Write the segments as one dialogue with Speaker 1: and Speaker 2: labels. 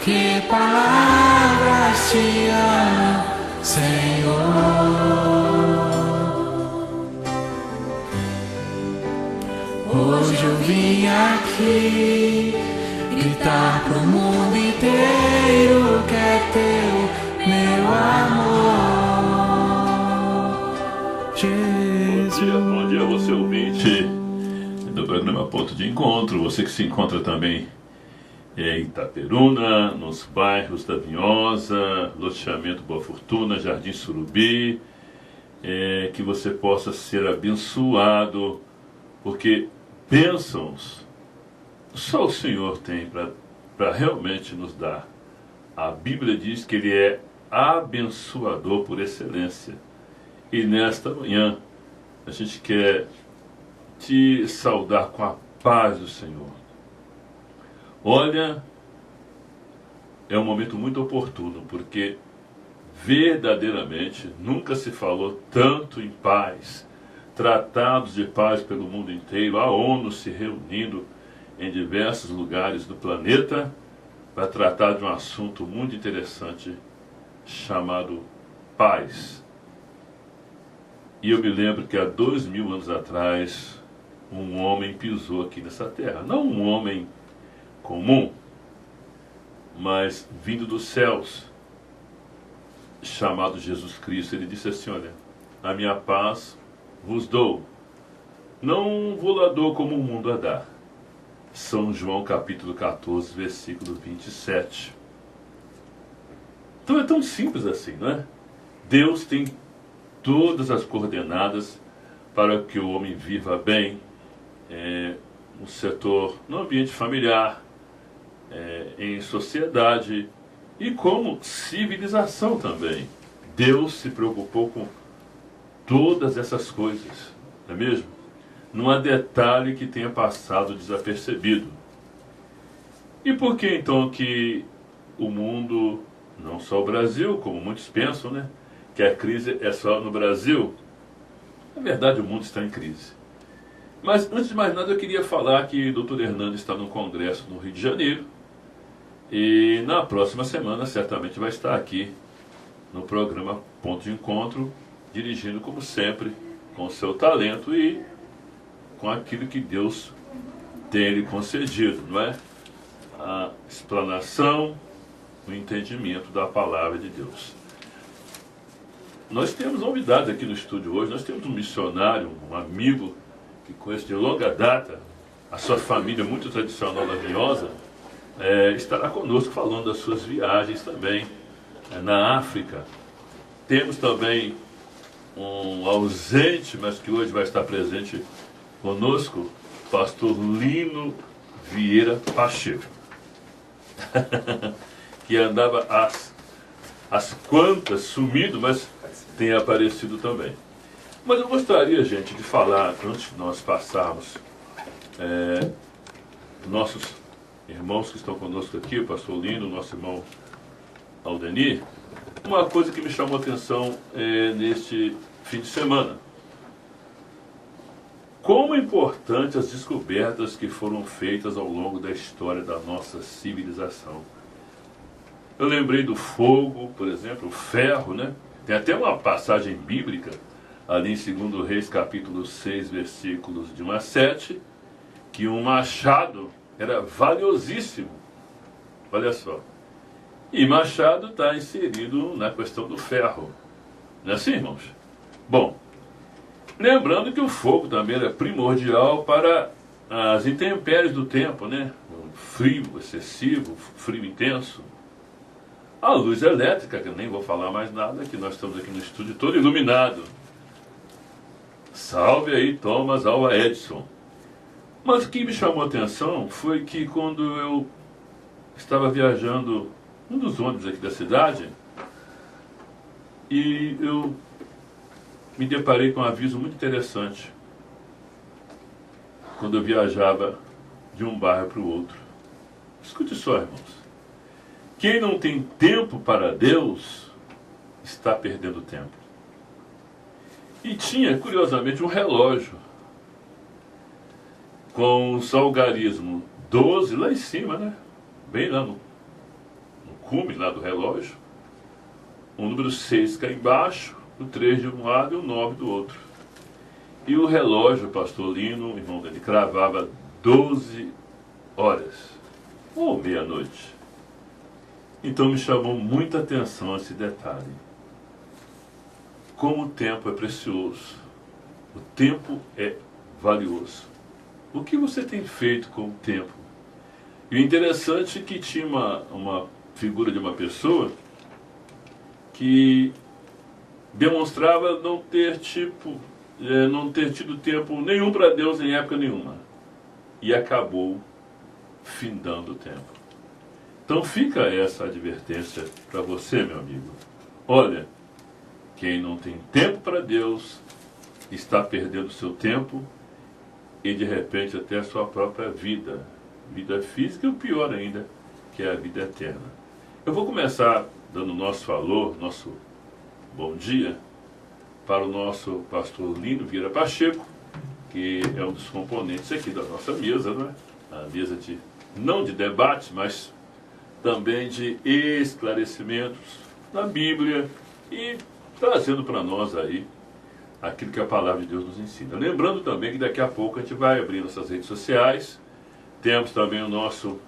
Speaker 1: que palavras te amam, Senhor. Hoje eu vim aqui gritar pro mundo inteiro que é teu, meu amor, Jesus.
Speaker 2: Bom dia, você ouvinte do programa Ponto de Encontro, você que se encontra também em Itaperuna, nos bairros da Vinhosa, Loteamento Boa Fortuna, Jardim Surubi, que você possa ser abençoado, porque bênçãos só o Senhor tem para realmente nos dar. A Bíblia diz que Ele é abençoador por excelência. E nesta manhã a gente quer te saudar com a paz do Senhor. Olha, é um momento muito oportuno, porque verdadeiramente nunca se falou tanto em paz, tratados de paz pelo mundo inteiro, a ONU se reunindo em diversos lugares do planeta para tratar de um assunto muito interessante chamado paz. E eu me lembro que há 2000 anos atrás um homem pisou aqui nessa terra, não um homem comum, mas vindo dos céus, chamado Jesus Cristo. Ele disse assim: olha, a minha paz vos dou, não vou lá dou como o mundo a dá. São João capítulo 14, versículo 27. Então é tão simples assim, não é? Deus tem todas as coordenadas para que o homem viva bem, no setor, no ambiente familiar, em sociedade e como civilização também. Deus se preocupou com todas essas coisas, não é mesmo? Não há detalhe que tenha passado desapercebido. E por que então que o mundo, não só o Brasil, como muitos pensam, né, que a crise é só no Brasil? Na verdade, o mundo está em crise. Mas antes de mais nada, eu queria falar que o Dr. Hernando está no congresso no Rio de Janeiro e na próxima semana certamente vai estar aqui no programa Ponto de Encontro, dirigindo como sempre com o seu talento e com aquilo que Deus tem lhe concedido, não é? A explanação, o entendimento da palavra de Deus. Nós temos novidades aqui no estúdio hoje. Nós temos um missionário, um amigo que conheço de longa data, a sua família muito tradicional da Vinhosa, estará conosco falando das suas viagens também na África. Temos também um ausente, mas que hoje vai estar presente conosco, pastor Lino Vieira Pacheco, que andava às quantas sumido, mas tem aparecido também. Mas eu gostaria, gente, de falar, antes de nós passarmos, nossos irmãos que estão conosco aqui, o pastor Lino, nosso irmão Aldenir, uma coisa que me chamou a atenção neste fim de semana. Como é importante as descobertas que foram feitas ao longo da história da nossa civilização. Eu lembrei do fogo, por exemplo, o ferro, né? Tem até uma passagem bíblica, ali em 2 Reis, capítulo 6, versículos de 1 a 7, que um machado era valiosíssimo. Olha só. E machado está inserido na questão do ferro. Não é assim, irmãos? Bom, lembrando que o fogo também era primordial para as intempéries do tempo, né? O frio excessivo, frio intenso. A luz elétrica, que eu nem vou falar mais nada, que nós estamos aqui no estúdio todo iluminado. Salve aí, Thomas Alva Edison. Mas o que me chamou a atenção foi que quando eu estava viajando num dos ônibus aqui da cidade, e eu me deparei com um aviso muito interessante quando eu viajava de um bairro para o outro. Escute só, irmãos. Quem não tem tempo para Deus está perdendo tempo. E tinha, curiosamente, um relógio com o algarismo 12 lá em cima, né? Bem lá cume lá do relógio, o número 6 cá embaixo, o 3 de um lado e o 9 do outro. E o relógio, pastor Lino, irmão dele, cravava 12 horas, ou meia-noite. Então me chamou muita atenção esse detalhe. Como o tempo é precioso, o tempo é valioso. O que você tem feito com o tempo? E o interessante é que tinha uma figura de uma pessoa que demonstrava não ter tido tempo nenhum para Deus em época nenhuma. E acabou findando o tempo. Então fica essa advertência para você, meu amigo. Olha, quem não tem tempo para Deus está perdendo seu tempo e de repente até a sua própria vida. Vida física e o pior ainda, que é a vida eterna. Eu vou começar dando nosso valor, nosso bom dia, para o nosso pastor Lino Vieira Pacheco, que é um dos componentes aqui da nossa mesa, não é? A mesa não de debate, mas também de esclarecimentos na Bíblia e trazendo para nós aí aquilo que a palavra de Deus nos ensina. Lembrando também que daqui a pouco a gente vai abrir nossas redes sociais. Temos também o nosso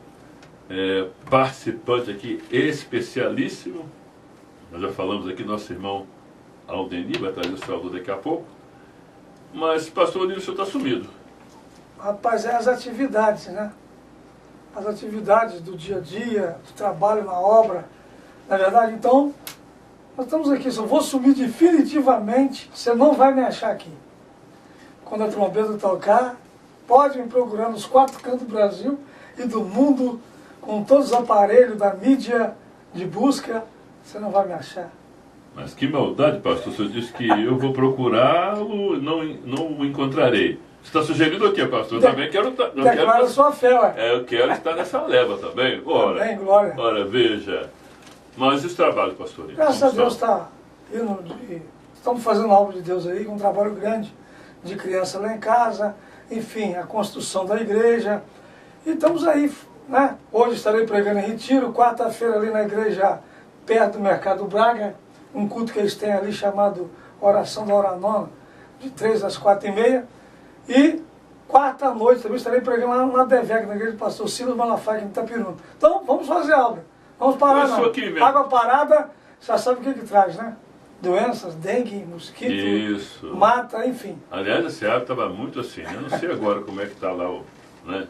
Speaker 2: participante aqui especialíssimo. Nós já falamos aqui, nosso irmão Aldeni vai trazer o saúdo daqui a pouco. Mas, pastor Nilson, o senhor está sumido.
Speaker 3: Rapaz, é as atividades, né? As atividades do dia a dia, do trabalho na obra. Na verdade, então, nós estamos aqui. Se eu vou sumir definitivamente, você não vai me achar aqui. Quando a trombeta tocar, pode me procurar nos 4 cantos do Brasil e do mundo, com todos os aparelhos da mídia de busca, você não vai me achar.
Speaker 2: Mas que maldade, pastor. O senhor disse que eu vou procurá-lo, não o encontrarei. Você está sugerindo o quê, pastor? Eu também quero estar.
Speaker 3: Declara sua fé, ué.
Speaker 2: Eu quero estar nessa leva também. Ora,
Speaker 3: Amém, glória.
Speaker 2: Ora, veja. Mas e os trabalhos, pastor?
Speaker 3: Graças a Deus está indo. Estamos fazendo a obra de Deus aí, com um trabalho grande de criança lá em casa, enfim, a construção da igreja. E estamos aí, né? Hoje estarei pregando em Retiro, quarta-feira ali na igreja, perto do Mercado Braga, um culto que eles têm ali chamado Oração da Hora Nona, de 3 às 4h30. E quarta noite também estarei pregando lá na DEVEC, na igreja do pastor Silas Malafaia, em Itapiruna. Então, vamos fazer a obra. Vamos parar, não. Água parada, já sabe o que traz, né? Doenças, dengue, mosquito,
Speaker 2: isso,
Speaker 3: mata, enfim.
Speaker 2: Aliás, esse hábito estava muito assim. Eu não sei agora como é que está lá, né?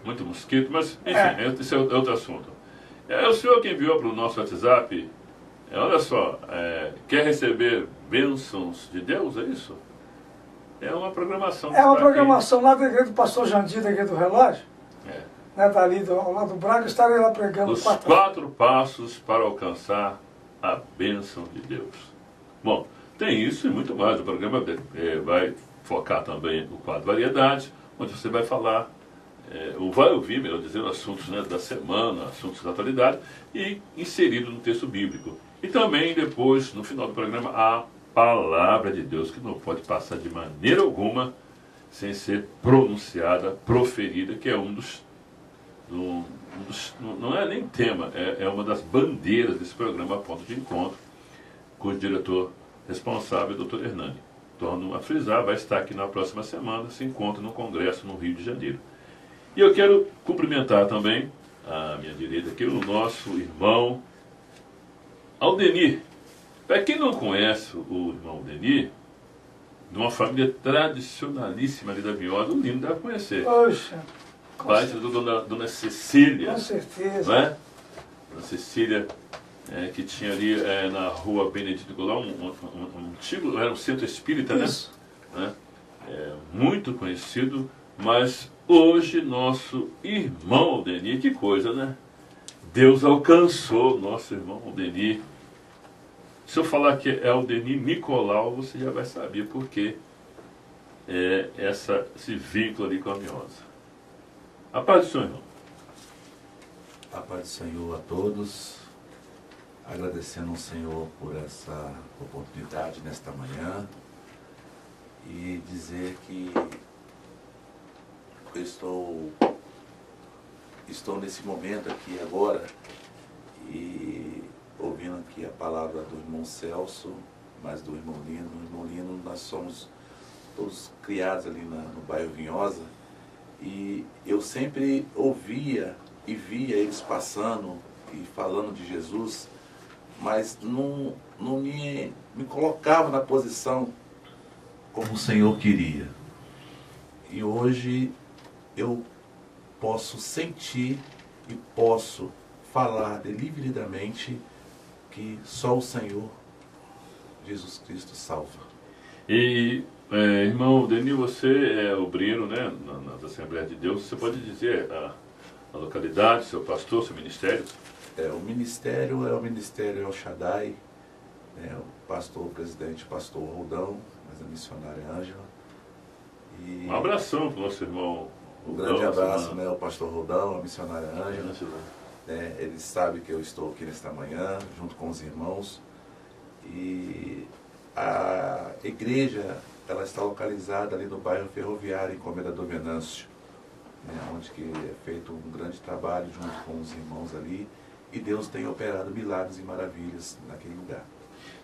Speaker 2: Muito mosquito, mas, enfim, esse é outro assunto. É o senhor que enviou para o nosso WhatsApp, olha só, quer receber bênçãos de Deus, é isso? É uma programação.
Speaker 3: É uma programação lá da igreja do pastor Jandir, da igreja do relógio. Né, dali ao lado do Braga, estarei lá pregando.
Speaker 2: Os 4 passos para alcançar a bênção de Deus. Bom, tem isso e muito mais. O programa vai focar também no quadro Variedade, onde você vai falar, ou vai ouvir, melhor dizendo, assuntos, né, da semana, assuntos da atualidade, e inserido no texto bíblico. E também depois, no final do programa, a palavra de Deus, que não pode passar de maneira alguma sem ser pronunciada, proferida, que é não é nem tema, é uma das bandeiras desse programa, Ponto de Encontro, cujo diretor responsável é o Dr. Hernani. Torno a frisar, vai estar aqui na próxima semana, se encontra no Congresso no Rio de Janeiro. E eu quero cumprimentar também, à minha direita aqui, o nosso irmão Aldeni. Para quem não conhece o irmão Aldeni, de uma família tradicionalíssima ali da Viosa, o Lino deve conhecer.
Speaker 3: Poxa.
Speaker 2: Pai da Dona Cecília.
Speaker 3: Com certeza.
Speaker 2: Não é? Dona Cecília, que tinha ali na rua Benedito Goulart, um antigo, era um centro espírita,
Speaker 3: isso,
Speaker 2: né? Muito conhecido, mas hoje nosso irmão Aldeni, que coisa, né? Deus alcançou nosso irmão Aldeni. Se eu falar que é Aldeni Nicolau, você já vai saber por que esse vínculo ali com a Miosa. A paz do Senhor, irmão.
Speaker 4: A paz do Senhor a todos. Agradecendo ao Senhor por essa oportunidade nesta manhã. E dizer que eu estou nesse momento aqui agora. e ouvindo aqui a palavra do irmão Celso, mas do irmão Lino. O irmão Lino, nós somos todos criados ali no bairro Vinhosa, e eu sempre ouvia e via eles passando e falando de Jesus, mas não me colocava na posição como o Senhor queria. E hoje eu posso sentir e posso falar livremente que só o Senhor Jesus Cristo salva.
Speaker 2: E, irmão Denil, você é obreiro, né, nas Assembleias de Deus. Você pode dizer a localidade, seu pastor, seu ministério?
Speaker 4: O ministério é o Ministério El Shaddai, né, o pastor, o presidente, pastor Roldão, mas a missionária Ângela. E
Speaker 2: Um abração para o nosso irmão.
Speaker 4: um grande abraço, né, ao pastor Roldão, a missionária Ângela.
Speaker 2: É.
Speaker 4: Eles sabem que eu estou aqui nesta manhã, junto com os irmãos. E a igreja, ela está localizada ali no bairro Ferroviário, em Comendador Venâncio, né, onde que é feito um grande trabalho junto com os irmãos ali. E Deus tem operado milagres e maravilhas naquele lugar.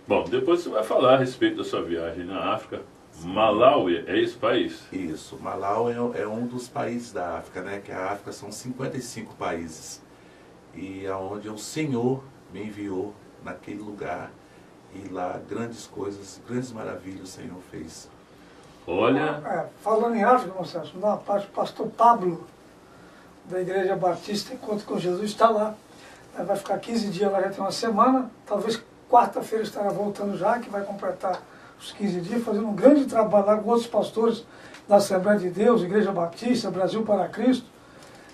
Speaker 2: Bom, depois você vai falar a respeito da sua viagem na África. Malawi, é esse país?
Speaker 4: Isso, Malawi é um dos países da África, né? Que a África são 55 países. E aonde o Senhor me enviou naquele lugar. E lá grandes coisas, grandes maravilhas o Senhor fez.
Speaker 2: Olha...
Speaker 3: Falando em África, irmão Celso, na parte do pastor Pablo, da Igreja Batista Encontro com Jesus, está lá. Vai ficar 15 dias lá, já tem uma semana. Talvez quarta-feira estará voltando já, que vai completar os 15 dias, fazendo um grande trabalho lá com outros pastores da Assembleia de Deus, Igreja Batista, Brasil para Cristo.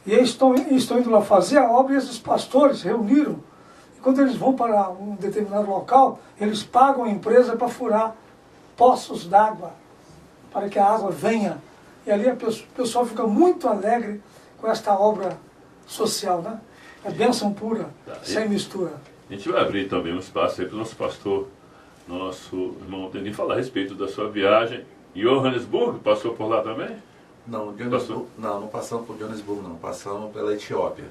Speaker 3: E eles estão indo lá fazer a obra, e esses pastores reuniram. E quando eles vão para um determinado local, eles pagam a empresa para furar poços d'água, para que a água venha. E ali o pessoal fica muito alegre com esta obra social, né? É bênção pura, sem mistura.
Speaker 2: A gente vai abrir também um espaço aí para o nosso pastor, nosso irmão Denis, falar a respeito da sua viagem. Johannesburg, passou por lá também?
Speaker 4: Não, não passamos por Johannesburg, não. Passamos pela Etiópia,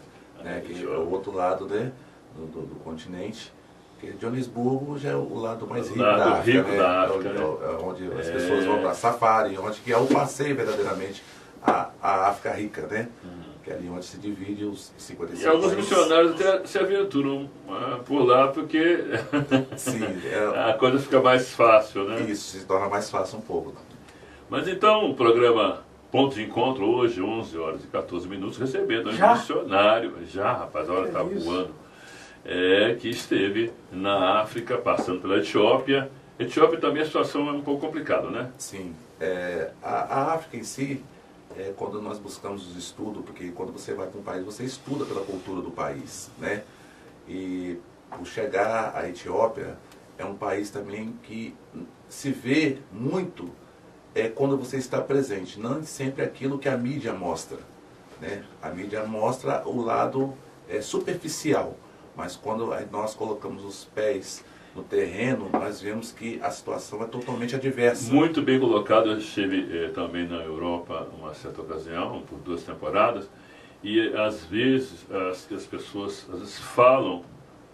Speaker 4: né, que é o outro lado, né, do continente. Porque Johannesburg já é o lado mais rico da África, né, onde as pessoas vão para safari, onde que é o passeio verdadeiramente a África rica, né? Que é ali onde se divide os 55
Speaker 2: E alguns missionários até se aventuram por lá, porque
Speaker 4: sim,
Speaker 2: a coisa fica mais fácil, né?
Speaker 4: Isso, se torna mais fácil um pouco.
Speaker 2: Mas então, o programa Ponto de Encontro, hoje, 11 horas e 14 minutos, recebendo um missionário, rapaz, a hora está voando, que esteve na África, passando pela Etiópia. Etiópia também a situação é um pouco complicada, né?
Speaker 4: Sim, a África em si, quando nós buscamos os estudos, porque quando você vai para um país, você estuda pela cultura do país, né? E por chegar à Etiópia, é um país também que se vê muito quando você está presente, não sempre aquilo que a mídia mostra, né? A mídia mostra o lado superficial, mas quando nós colocamos os pés no terreno, nós vemos que a situação é totalmente adversa.
Speaker 2: Muito bem colocado. Eu estive também na Europa uma certa ocasião, por 2 temporadas, e às vezes as pessoas às vezes falam,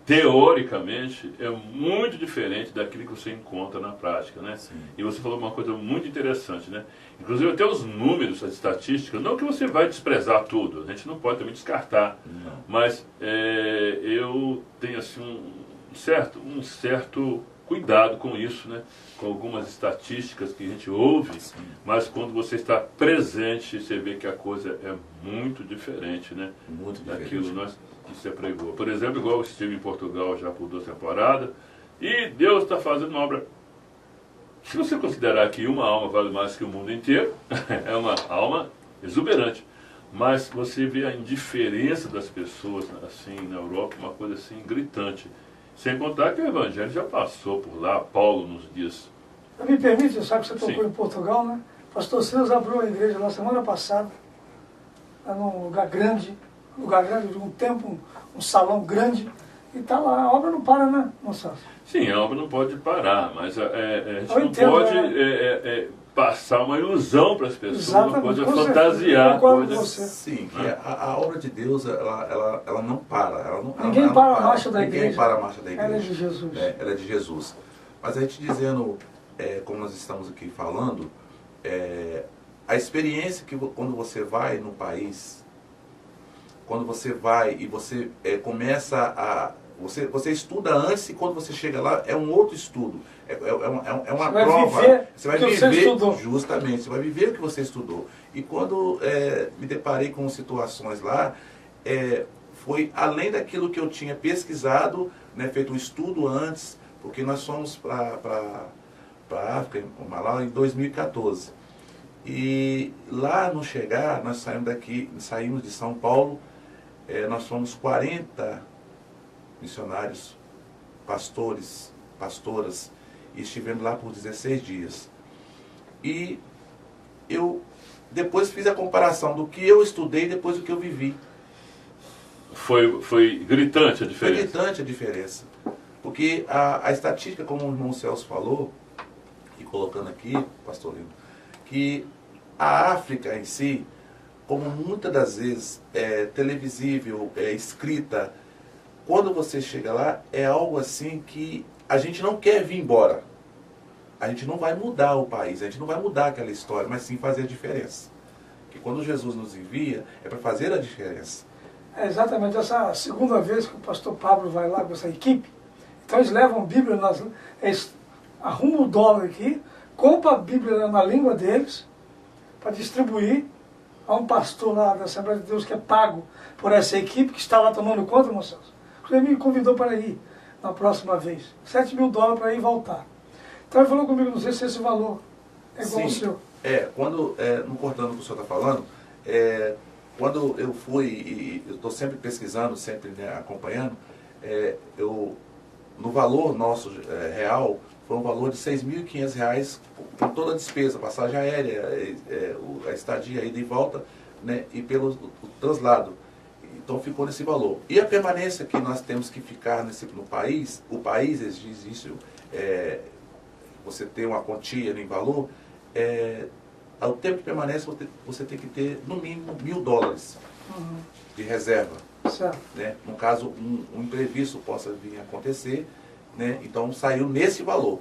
Speaker 2: teoricamente, é muito diferente daquilo que você encontra na prática, né?
Speaker 4: Sim.
Speaker 2: E você falou uma coisa muito interessante, né? Inclusive até os números, as estatísticas, não que você vai desprezar tudo, a gente não pode também descartar,
Speaker 4: Não.
Speaker 2: mas eu tenho assim um certo cuidado com isso, né? Com algumas estatísticas que a gente ouve,
Speaker 4: Sim.
Speaker 2: mas quando você está presente, você vê que a coisa é muito diferente, né?
Speaker 4: Muito
Speaker 2: Daquilo
Speaker 4: diferente.
Speaker 2: que você pregou. Por exemplo, igual eu estive em Portugal já por 2 temporadas, e Deus está fazendo uma obra. Se você considerar que uma alma vale mais que o mundo inteiro, é uma alma exuberante. Mas você vê a indiferença das pessoas assim na Europa, uma coisa assim gritante. Sem contar que o Evangelho já passou por lá, Paulo nos dias.
Speaker 3: Me permite, sabe que você tocou
Speaker 2: Sim.
Speaker 3: em Portugal, né? Pastor Silas abriu a igreja lá semana passada, lá num lugar grande, de um templo, um salão grande, e está lá, a obra não para, né, moça?
Speaker 2: Sim, a obra não pode parar, mas a gente
Speaker 3: Eu
Speaker 2: não
Speaker 3: entendo,
Speaker 2: pode passar uma ilusão para as pessoas,
Speaker 3: Exatamente,
Speaker 2: uma coisa
Speaker 3: com certeza.
Speaker 2: fantasiar.
Speaker 3: Concordo com
Speaker 2: Coisas...
Speaker 3: você.
Speaker 4: Sim, que a obra de Deus, ela não para.
Speaker 3: Ninguém para a marcha da igreja.
Speaker 4: Ninguém para a marcha da igreja.
Speaker 3: Ela é de Jesus.
Speaker 4: Ela é de Jesus. Mas a gente dizendo, como nós estamos aqui falando, a experiência que quando você vai no país, quando você vai e você começa a... Você estuda antes e quando você chega lá é um outro estudo. É uma prova. Você vai viver justamente, você vai viver o que você estudou. E quando me deparei com situações lá, foi além daquilo que eu tinha pesquisado, né, feito um estudo antes, porque nós fomos para a África, em Malawi, em 2014. E lá no chegar, nós saímos de São Paulo, nós fomos 40 missionários, pastores, pastoras, e estivemos lá por 16 dias. E eu depois fiz a comparação do que eu estudei depois do que eu vivi.
Speaker 2: Foi gritante a diferença.
Speaker 4: Foi gritante a diferença. Porque a estatística, como o irmão Celso falou, e colocando aqui, pastor Lino, que a África em si, como muitas das vezes televisível, escrita, quando você chega lá, é algo assim que a gente não quer vir embora. A gente não vai mudar o país, a gente não vai mudar aquela história, mas sim fazer a diferença. Porque quando Jesus nos envia, é para fazer a diferença.
Speaker 3: É exatamente essa segunda vez que o pastor Pablo vai lá com essa equipe. Então eles levam a Bíblia, eles arrumam o dólar aqui, compram a Bíblia na língua deles, para distribuir a um pastor lá da Assembleia de Deus que é pago por essa equipe que está lá tomando conta, irmão Celso. Ele me convidou para ir na próxima vez. $7.000 para ir e voltar. Então ele falou comigo, não sei se esse valor é igual ao seu.
Speaker 4: Quando, não cortando o que o senhor está falando, quando eu fui, e eu estou sempre pesquisando, sempre, né, acompanhando, no valor nosso real, foi um valor de R$6.500 com toda a despesa, passagem aérea, a estadia, ida e volta, né, e pelo traslado. Então ficou nesse valor. E a permanência que nós temos que ficar no país, o país exige isso, você ter uma quantia em valor, ao tempo de permanência você tem que ter no mínimo $1.000 de reserva.
Speaker 3: Certo.
Speaker 4: Né? No caso, um imprevisto possa vir a acontecer, né? Então saiu nesse valor.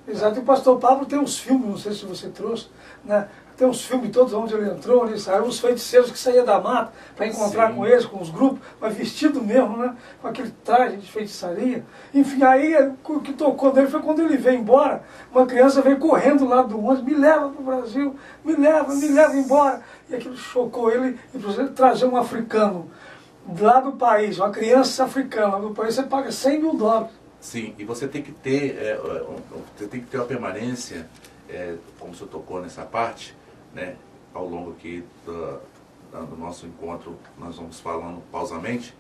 Speaker 3: Exato, e o pastor Pablo tem uns filmes, não sei se você trouxe, né? Tem uns filmes todos onde ele entrou, onde ele saiu, os feiticeiros que saíam da mata para encontrar com eles, com os grupos, mas vestido mesmo, né? Com aquele traje de feitiçaria. Enfim, aí o que tocou nele foi quando ele veio embora, uma criança veio correndo lá do ônibus, me leva para o Brasil, me leva embora. E aquilo chocou ele, e para você trazer um africano lá do país, uma criança africana do país, você paga $100.000.
Speaker 4: Sim, e você tem que ter, uma permanência, como o senhor tocou nessa parte, né, ao longo aqui do nosso encontro, nós vamos falando pausamente,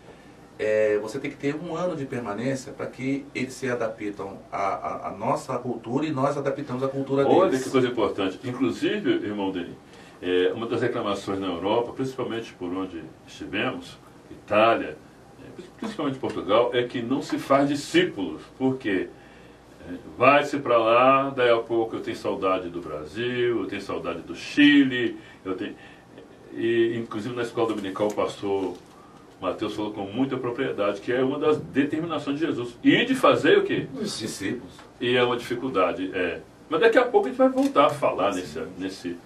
Speaker 4: você tem que ter 1 ano de permanência para que eles se adaptam à nossa cultura e nós adaptamos a cultura deles.
Speaker 2: Olha que coisa importante. Inclusive, irmão Denis, uma das reclamações na Europa, principalmente por onde estivemos, Itália, principalmente Portugal, é que não se faz discípulos, porque vai-se para lá, daí a pouco eu tenho saudade do Brasil, eu tenho saudade do Chile, e inclusive na escola dominical o pastor Mateus falou com muita propriedade que é uma das determinações de Jesus. E de fazer o quê?
Speaker 4: Os discípulos.
Speaker 2: E é uma dificuldade, Mas daqui a pouco a gente vai voltar a falar nesse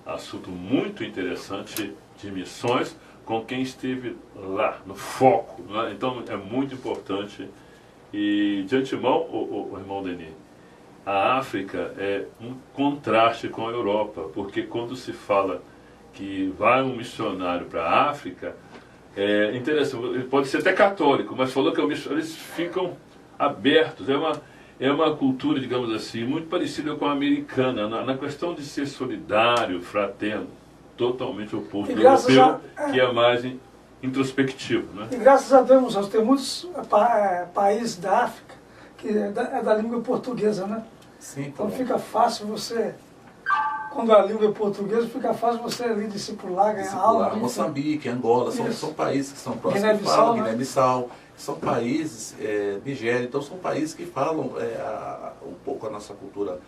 Speaker 2: assunto muito interessante de missões, com quem esteve lá, no foco, né? Então é muito importante. E de antemão, o irmão Denis, a África é um contraste com a Europa, porque quando se fala que vai um missionário para a África, é interessante, ele pode ser até católico, mas falou que eles ficam abertos, é uma cultura, digamos assim, muito parecida com a americana, na questão de ser solidário, fraterno, totalmente oposto do europeu, que é mais introspectivo. Né?
Speaker 3: E graças a Deus, nós temos muitos países da África que é da língua portuguesa, né?
Speaker 4: Sim,
Speaker 3: então fica fácil você, quando a língua é portuguesa, fica fácil você ali discipular, ganhar aula.
Speaker 4: Moçambique, Angola, são países que são próximos,
Speaker 3: Guiné-Bissau, né?
Speaker 4: Guiné-Bissau, são países, Nigéria, então são países que falam um pouco a nossa cultura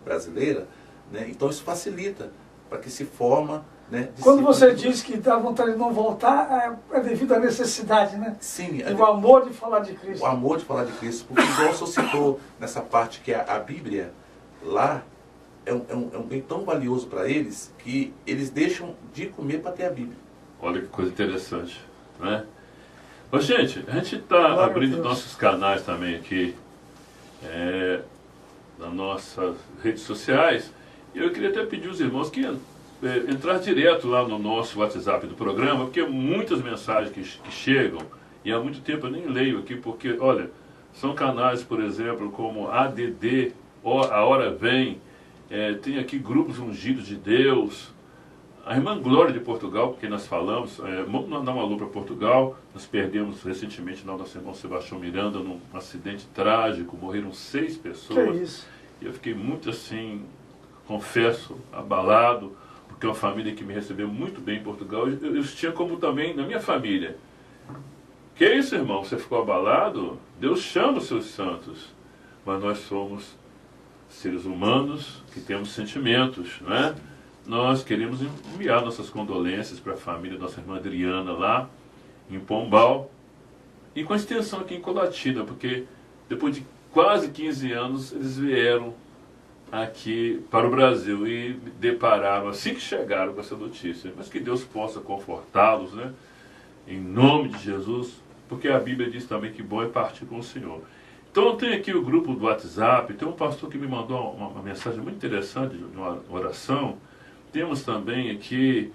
Speaker 4: brasileira, né? Então isso facilita para que se forma, né,
Speaker 3: Quando você
Speaker 4: discípulos.
Speaker 3: diz que dá vontade de não voltar, é devido à necessidade, né?
Speaker 4: Sim,
Speaker 3: E o amor de falar de Cristo.
Speaker 4: o amor de falar de Cristo, porque igual o senhor citou nessa parte que a Bíblia lá é um bem tão valioso para eles que eles deixam de comer para ter a Bíblia.
Speaker 2: Olha que coisa interessante, né? Ô, gente, a gente está
Speaker 3: Glória a
Speaker 2: abrindo
Speaker 3: Deus.
Speaker 2: nossos canais também aqui, nas nossas redes sociais, e eu queria até pedir aos irmãos que entrar direto lá no nosso WhatsApp do programa, porque muitas mensagens que chegam, e há muito tempo eu nem leio aqui, porque, olha, são canais, por exemplo, como ADD, A Hora Vem, tem aqui grupos ungidos de Deus, a irmã Glória de Portugal, porque nós falamos, vamos mandar um alô para Portugal. Nós perdemos recentemente lá nosso irmão Sebastião Miranda num acidente trágico, morreram 6
Speaker 3: Que
Speaker 2: pessoas.
Speaker 3: isso?
Speaker 2: E eu fiquei muito assim, confesso, abalado, porque é uma família que me recebeu muito bem em Portugal. Eu tinha como também na minha família. Que isso, irmão? Você ficou abalado? Deus chama os seus santos. Mas nós somos seres humanos que temos sentimentos, não é? Nós queremos enviar nossas condolências para a família da nossa irmã Adriana lá em Pombal e com extensão aqui em Colatina, porque depois de quase 15 anos eles vieram aqui para o Brasil e depararam, assim que chegaram, com essa notícia. Mas que Deus possa confortá-los, né? Em nome de Jesus, porque a Bíblia diz também que bom é partir com o Senhor. Então tem aqui o grupo do WhatsApp, tem um pastor que me mandou uma mensagem muito interessante de uma oração. Temos também aqui,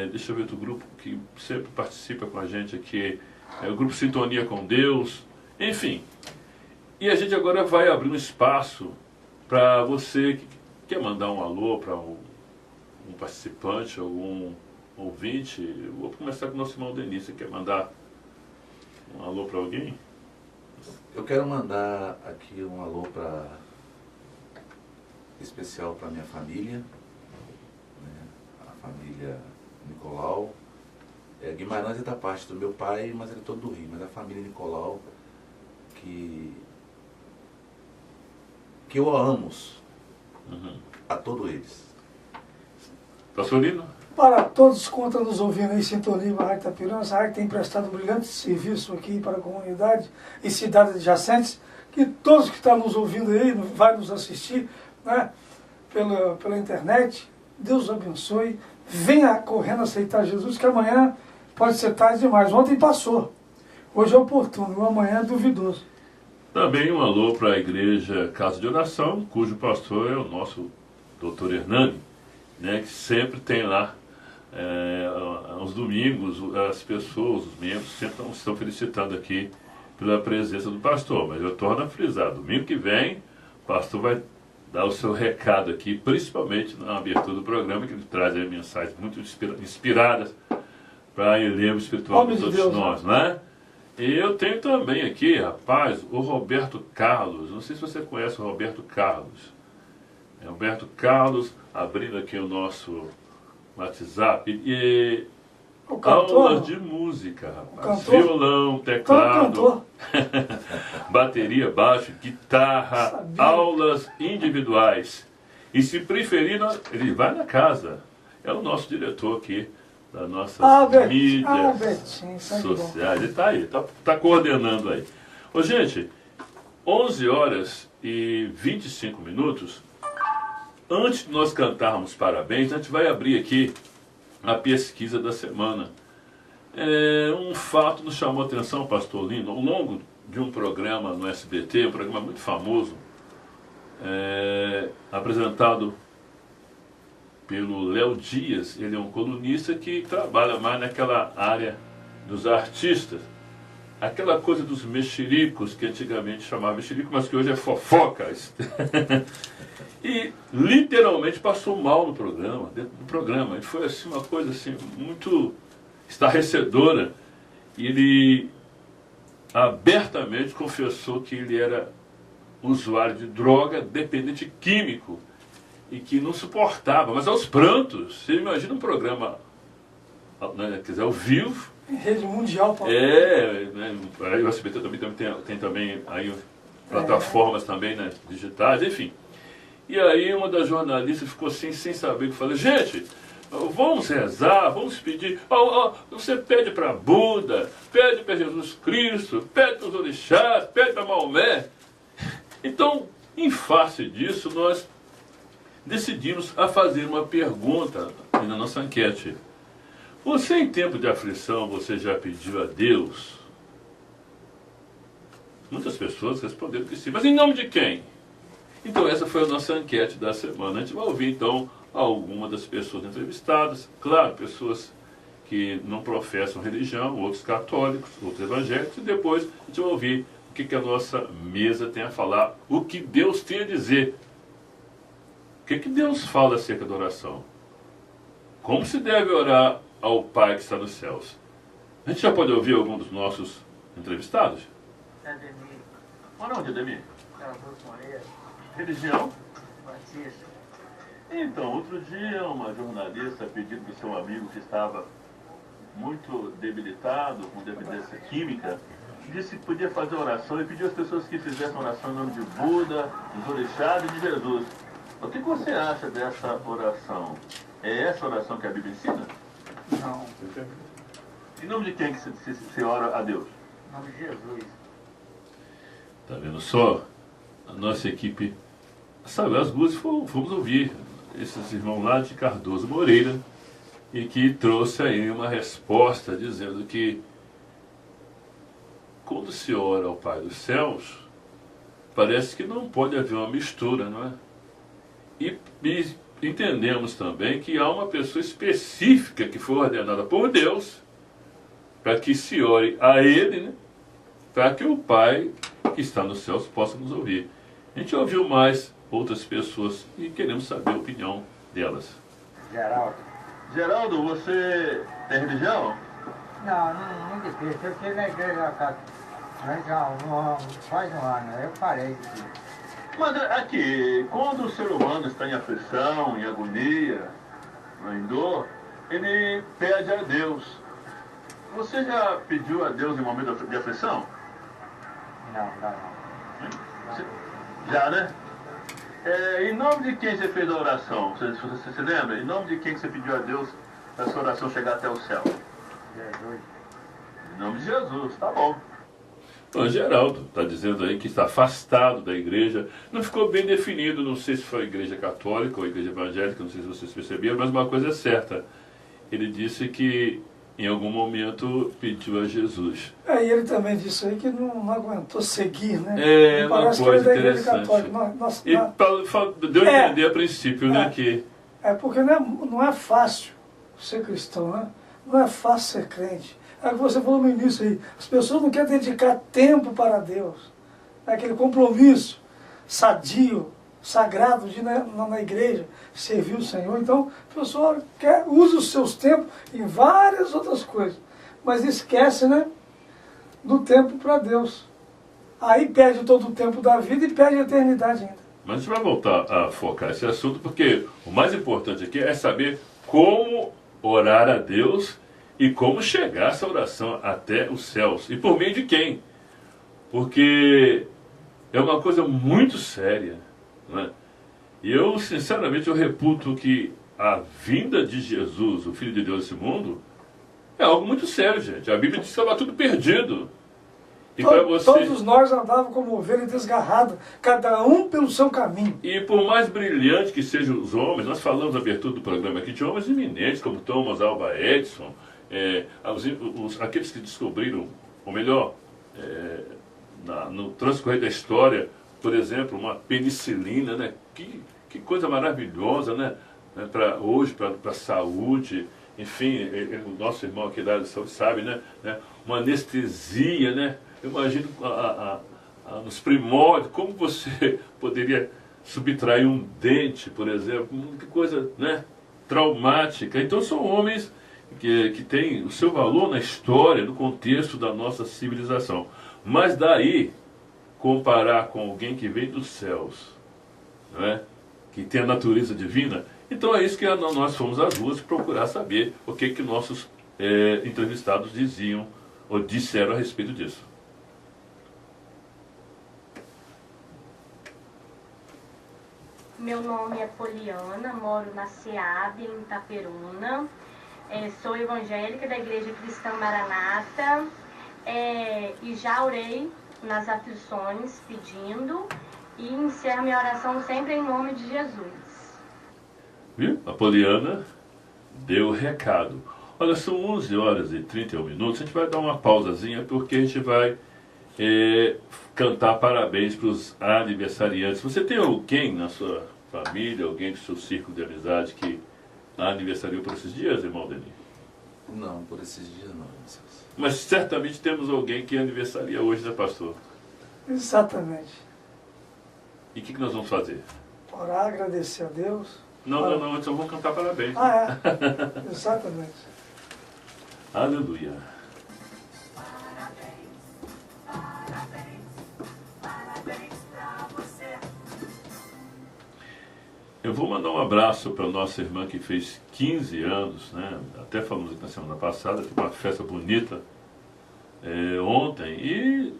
Speaker 2: deixa eu ver outro grupo que sempre participa com a gente aqui, o grupo Sintonia com Deus, enfim. E a gente agora vai abrir um espaço para você que quer mandar um alô para um participante, algum ouvinte. Eu vou começar com o nosso irmão Denis. Você quer mandar um alô para alguém?
Speaker 4: Eu quero mandar aqui um alô especial para minha família, né? A família Nicolau. Guimarães é da parte do meu pai, mas ele é todo do Rio, mas a família Nicolau, que eu amo a todos eles.
Speaker 2: Pastor Lino?
Speaker 3: Para todos quantos nos ouvindo aí, Sintonia e Rádio Itapiranga, essa rádio tem prestado um brilhante serviço aqui para a comunidade e cidades adjacentes, que todos que estão nos ouvindo aí, vai nos assistir, né, pela internet, Deus abençoe, venha correndo aceitar Jesus, que amanhã pode ser tarde demais. Ontem passou, hoje é oportuno, amanhã é duvidoso.
Speaker 2: Também um alô para a igreja Casa de Oração, cujo pastor é o nosso doutor Hernani, né, que sempre tem lá, aos domingos, as pessoas, os membros, sempre estão felicitando aqui pela presença do pastor. Mas eu torno a frisar, domingo que vem, o pastor vai dar o seu recado aqui, principalmente na abertura do programa, que ele traz aí mensagens muito inspiradas para a elevo espiritual de todos nós, né? E eu tenho também aqui, rapaz, o Roberto Carlos. Não sei se você conhece o Roberto Carlos. Roberto Carlos, abrindo aqui o nosso WhatsApp. E
Speaker 3: O cantor,
Speaker 2: aulas de música, rapaz.
Speaker 3: cantor?
Speaker 2: Violão, teclado,
Speaker 3: cantor.
Speaker 2: bateria, baixo, guitarra,
Speaker 3: Sabia.
Speaker 2: aulas individuais. E se preferir, ele vai na casa. É o nosso diretor aqui das nossas mídias
Speaker 3: Betinho, isso é que bom.
Speaker 2: sociais. Ele está aí, está coordenando aí. Ô, gente, 11 horas e 25 minutos. Antes de nós cantarmos parabéns, a gente vai abrir aqui a pesquisa da semana. Um fato nos chamou a atenção, pastor Lino, ao longo de um programa no SBT, um programa muito famoso, apresentado pelo Léo Dias. Ele é um colunista que trabalha mais naquela área dos artistas. Aquela coisa dos mexericos, que antigamente chamava mexerico, mas que hoje é fofoca. E literalmente passou mal no programa, dentro do programa. E foi assim, uma coisa assim, muito estarrecedora. E ele abertamente confessou que ele era usuário de droga, dependente químico, e que não suportava. Mas aos prantos, você imagina um programa, né, quer dizer, ao vivo.
Speaker 3: Em rede mundial, Paulo.
Speaker 2: Né, o SBT também tem também aí plataformas também, né, digitais, enfim. E aí uma das jornalistas ficou assim, sem saber o que falar. Gente, vamos rezar, vamos pedir. Você pede para Buda, pede para Jesus Cristo, pede para os orixás, pede para Maomé. Então, em face disso, nós decidimos a fazer uma pergunta na nossa enquete. Você, em tempo de aflição, você já pediu a Deus? Muitas pessoas responderam que sim. Mas em nome de quem? Então essa foi a nossa enquete da semana. A gente vai ouvir então algumas das pessoas entrevistadas. Claro, pessoas que não professam religião, outros católicos, outros evangélicos. E depois a gente vai ouvir o que a nossa mesa tem a falar. O que Deus tem a dizer. O que Deus fala acerca da oração. Como se deve orar ao Pai que está nos céus. A gente já pode ouvir algum dos nossos entrevistados?
Speaker 5: Ademir.
Speaker 2: Mora onde, Ademir?
Speaker 5: Cardoso Moreira.
Speaker 2: Religião?
Speaker 5: Batista.
Speaker 2: Então, outro dia uma jornalista pediu para o seu amigo que estava muito debilitado, com dependência química, disse que podia fazer oração e pediu às pessoas que fizessem oração em nome de Buda, dos orixás e de Jesus. O que você acha dessa oração? É essa oração que a Bíblia ensina?
Speaker 5: Não.
Speaker 2: Em nome de quem que se ora a Deus?
Speaker 5: Em nome de Jesus.
Speaker 2: Tá vendo só? A nossa equipe saiu às ruas e fomos ouvir esses irmãos lá de Cardoso Moreira e que trouxe aí uma resposta dizendo que quando se ora ao Pai dos Céus, parece que não pode haver uma mistura, não é? E entendemos também que há uma pessoa específica que foi ordenada por Deus para que se ore a Ele, né? Para que o Pai que está nos céus possa nos ouvir. A gente ouviu mais outras pessoas e queremos saber a opinião delas.
Speaker 5: Geraldo.
Speaker 2: Geraldo, você tem religião?
Speaker 5: Não difícil. Eu fui na igreja faz um ano. Eu parei de ir.
Speaker 2: Mas aqui, quando o ser humano está em aflição, em agonia, em dor, ele pede a Deus. Você já pediu a Deus em momento de aflição?
Speaker 5: Não.
Speaker 2: Já, né? Em nome de quem você fez a oração? Você se lembra? Em nome de quem você pediu a Deus para a sua oração chegar até o céu?
Speaker 5: Jesus.
Speaker 2: Em nome de Jesus, tá bom. Então, Geraldo está dizendo aí que está afastado da igreja. Não ficou bem definido, não sei se foi a igreja católica ou a igreja evangélica, não sei se vocês perceberam, mas uma coisa é certa. Ele disse que em algum momento pediu a Jesus.
Speaker 3: E ele também disse aí que não aguentou seguir, né?
Speaker 2: É uma
Speaker 3: Parece
Speaker 2: coisa
Speaker 3: que ele é da igreja
Speaker 2: interessante.
Speaker 3: católica.
Speaker 2: E deu a entender a princípio, né, que...
Speaker 3: Porque não é fácil ser cristão, né? Não é fácil ser crente. É o que você falou no início aí. As pessoas não querem dedicar tempo para Deus. É aquele compromisso sadio, sagrado de ir na igreja, servir o Senhor. Então, a pessoa usa os seus tempos em várias outras coisas. Mas esquece, né, do tempo para Deus. Aí perde todo o tempo da vida e perde a eternidade ainda.
Speaker 2: Mas a gente vai voltar a focar esse assunto, porque o mais importante aqui é saber como orar a Deus e como chegar essa oração até os céus. E por meio de quem? Porque é uma coisa muito séria, não é? E eu, sinceramente, eu reputo que a vinda de Jesus, o Filho de Deus nesse mundo, é algo muito sério, gente. A Bíblia diz que estava tudo perdido. E para você...
Speaker 3: Todos nós andávamos como ovelha desgarrada, cada um pelo seu caminho.
Speaker 2: E por mais brilhante que sejam os homens, nós falamos na abertura do programa aqui de homens eminentes, como Thomas Alva Edison, aqueles que descobriram, ou melhor, no transcorrer da história, por exemplo, uma penicilina, né? Que coisa maravilhosa, né? Para hoje, para a saúde, enfim, o nosso irmão aqui da área de saúde sabe, né? Uma anestesia, né? Eu imagino nos primórdios, como você poderia subtrair um dente, por exemplo, que coisa, né? Traumática. Então são homens que têm o seu valor na história, no contexto da nossa civilização. Mas daí, comparar com alguém que vem dos céus, não é? Que tem a natureza divina, então é isso que nós fomos às ruas procurar saber o que nossos entrevistados diziam ou disseram a respeito disso.
Speaker 6: Meu nome é Poliana, moro na SEAB, em Itaperuna. Sou evangélica da Igreja Cristã Maranata e já orei nas aflições pedindo e encerro minha oração sempre em nome de Jesus.
Speaker 2: Viu? A Poliana deu o recado. Olha, são 11 horas e 31 minutos, a gente vai dar uma pausazinha porque a gente vai cantar parabéns para os aniversariantes. Você tem alguém na sua família, alguém do seu círculo de amizade que aniversariou por esses dias, irmão Denis?
Speaker 4: Não, por esses dias não, irmão Celso.
Speaker 2: Mas certamente temos alguém que aniversaria hoje, né, pastor?
Speaker 3: Exatamente.
Speaker 2: E o que nós vamos fazer?
Speaker 3: Orar, agradecer a Deus.
Speaker 2: Não, antes eu vou cantar parabéns.
Speaker 3: Ah, é? Exatamente.
Speaker 2: Aleluia. Eu vou mandar um abraço para a nossa irmã que fez 15 anos, né? Até falamos aqui na semana passada, teve uma festa bonita ontem, e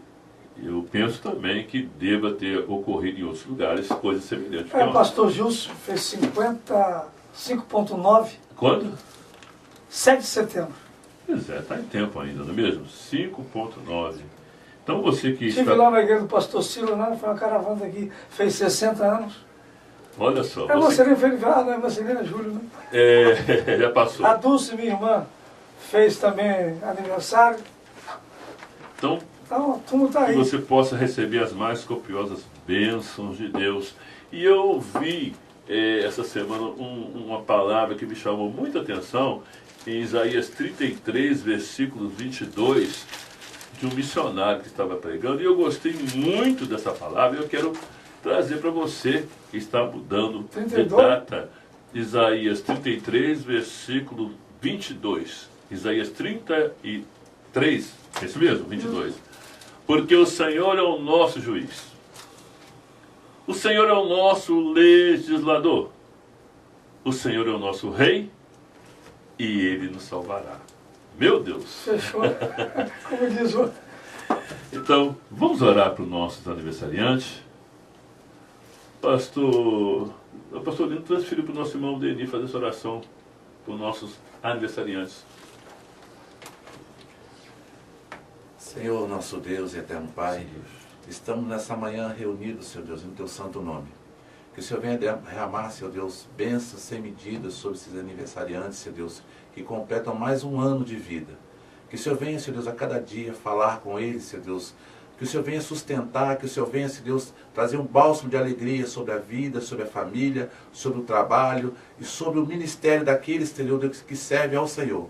Speaker 2: eu penso também que deva ter ocorrido em outros lugares coisas semelhantes.
Speaker 3: O pastor Gilson fez 55.9.
Speaker 2: Quando?
Speaker 3: 7 de setembro.
Speaker 2: Pois é, está em tempo ainda, não é mesmo? 5.9. Então você que
Speaker 3: Estive lá na igreja do pastor Silo, né? Foi uma caravana daqui, fez 60 anos.
Speaker 2: Olha só.
Speaker 3: É Marcelina fez, não é Marcelina Júlio, né?
Speaker 2: Já passou.
Speaker 3: A Dulce, minha irmã, fez também aniversário.
Speaker 2: Então,
Speaker 3: a turma está
Speaker 2: que
Speaker 3: aí.
Speaker 2: você possa receber as mais copiosas bênçãos de Deus. E eu ouvi essa semana uma palavra que me chamou muita atenção, em Isaías 33, versículo 22, de um missionário que estava pregando, e eu gostei muito dessa palavra, e eu quero trazer para você que está mudando
Speaker 3: 32?
Speaker 2: de data. Isaías 33, versículo 22. Isaías 33, é isso mesmo? 22. Porque o Senhor é o nosso juiz. O Senhor é o nosso legislador. O Senhor é o nosso rei e Ele nos salvará. Meu Deus!
Speaker 3: Fechou. Como diz o...
Speaker 2: Então, vamos orar para os nossos aniversariantes. O pastor Lino transferiu para o nosso irmão Denis fazer essa oração para os nossos aniversariantes.
Speaker 4: Senhor, nosso Deus e eterno Pai, estamos nessa manhã reunidos, Senhor Deus, no Teu santo nome. Que o Senhor venha derramar, Senhor Deus, bênçãos sem medidas sobre esses aniversariantes, Senhor Deus, que completam mais um ano de vida. Que o Senhor venha, Senhor Deus, a cada dia falar com eles, Senhor Deus. Que o Senhor venha sustentar, que o Senhor venha, Senhor Deus, trazer um bálsamo de alegria sobre a vida, sobre a família, sobre o trabalho e sobre o ministério daqueles, Senhor Deus, que servem ao Senhor.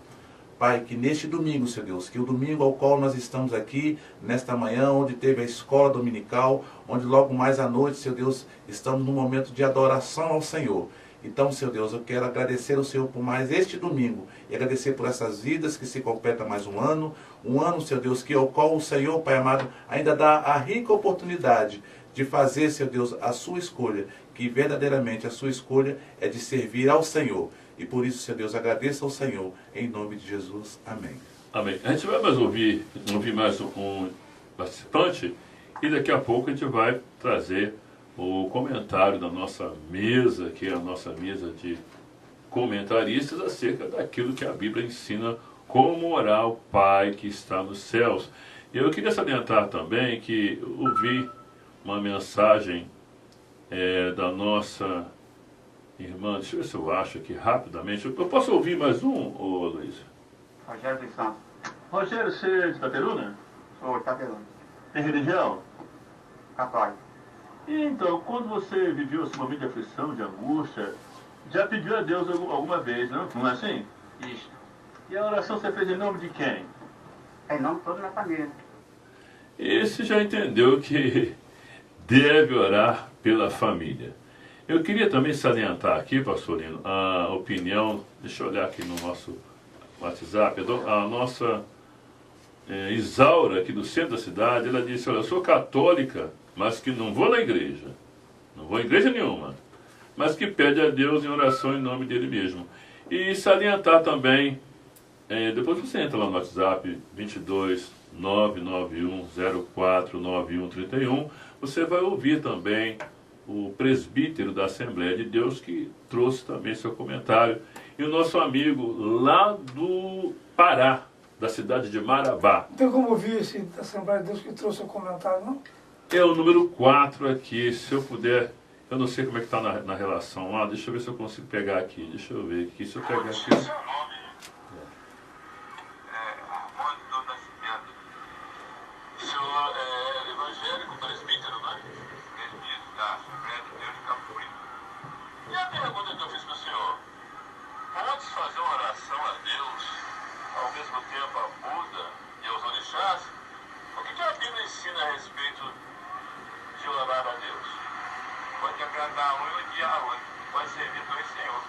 Speaker 4: Pai, que neste domingo, Senhor Deus, que o domingo ao qual nós estamos aqui, nesta manhã, onde teve a escola dominical, onde logo mais à noite, Senhor Deus, estamos num momento de adoração ao Senhor. Então, Senhor Deus, eu quero agradecer ao Senhor por mais este domingo e agradecer por essas vidas que se completam mais um ano, Senhor Deus, que ao qual o Senhor, Pai amado, ainda dá a rica oportunidade de fazer, Senhor Deus, a sua escolha, que verdadeiramente a sua escolha é de servir ao Senhor. E por isso, Senhor Deus, agradeço ao Senhor, em nome de Jesus. Amém.
Speaker 2: Amém. A gente vai mais ouvir mais um participante, e daqui a pouco a gente vai trazer o comentário da nossa mesa, que é a nossa mesa de comentaristas, acerca daquilo que a Bíblia ensina como orar ao Pai que está nos céus. E eu queria salientar também que eu ouvi uma mensagem da nossa irmã, deixa eu ver se eu acho aqui rapidamente. Eu posso ouvir mais um, ô Luiz?
Speaker 5: Rogério dos Santos.
Speaker 2: Rogério, você é de Itaperuna?
Speaker 5: Sou de Itaperuna.
Speaker 2: Tem religião?
Speaker 5: Católico.
Speaker 2: Então, quando você viveu esse momento de aflição, de angústia, já pediu a Deus alguma vez, não? Não é assim?
Speaker 5: Isso.
Speaker 2: E a oração você fez em nome de quem?
Speaker 5: Em nome de toda a minha família.
Speaker 2: Esse já entendeu que deve orar pela família. Eu queria também salientar aqui, pastor Lino, a opinião, deixa eu olhar aqui no nosso WhatsApp, a nossa Isaura, aqui do centro da cidade, ela disse, olha, eu sou católica, mas que não vou na igreja, não vou em igreja nenhuma, mas que pede a Deus em oração em nome dele mesmo. E salientar também, depois você entra lá no WhatsApp, 22 991 04 9131, você vai ouvir também o presbítero da Assembleia de Deus, que trouxe também seu comentário. E o nosso amigo lá do Pará, da cidade de Marabá.
Speaker 3: Não tem como ouvir esse da Assembleia de Deus que trouxe o comentário, não?
Speaker 2: É o número 4 aqui, se eu puder, eu não sei como é que está na relação lá, deixa eu ver se eu consigo pegar aqui, deixa eu ver aqui, se eu pegar aqui...
Speaker 7: Seu nome é Armando do Nascimento. O senhor é evangélico, presbítero, né? Presbítero da Assembleia de Deus de Campo Frio. E a pergunta que eu fiz para o senhor, pode fazer uma oração a Deus, ao mesmo tempo a Buda e aos orixás? O que a Bíblia ensina a respeito de orar a Deus? Pode agradar um e odiar outro, pode servir dois senhores.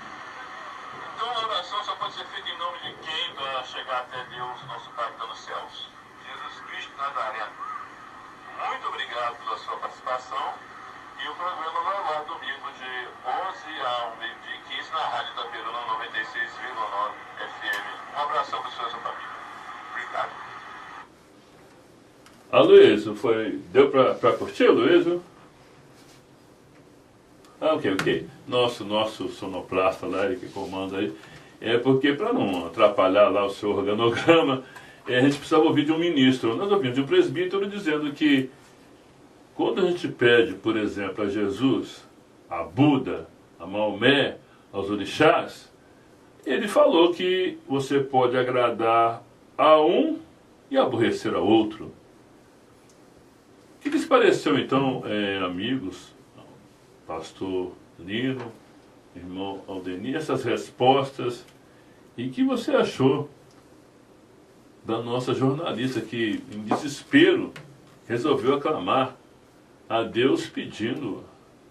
Speaker 7: Então a oração só pode ser feita em nome de quem para chegar até Deus, nosso Pai que está nos céus? Jesus Cristo Nazareno. Muito obrigado pela sua participação. E o programa vai lá domingo de 11 ao meio-dia e 15 na Rádio Itaperuna 96,9 FM. Um abração para o senhor e sua família. Obrigado.
Speaker 2: Luísio, deu para curtir, Luísio? Ok. Nosso sonoplasta lá, ele que comanda aí. É porque, para não atrapalhar lá o seu organograma, a gente precisava ouvir de um ministro. Nós ouvimos de um presbítero dizendo que quando a gente pede, por exemplo, a Jesus, a Buda, a Maomé, aos orixás, ele falou que você pode agradar a um e aborrecer a outro. O que lhes pareceu, então, amigos, pastor Lino, irmão Aldenir, essas respostas? E o que você achou da nossa jornalista que, em desespero, resolveu aclamar a Deus pedindo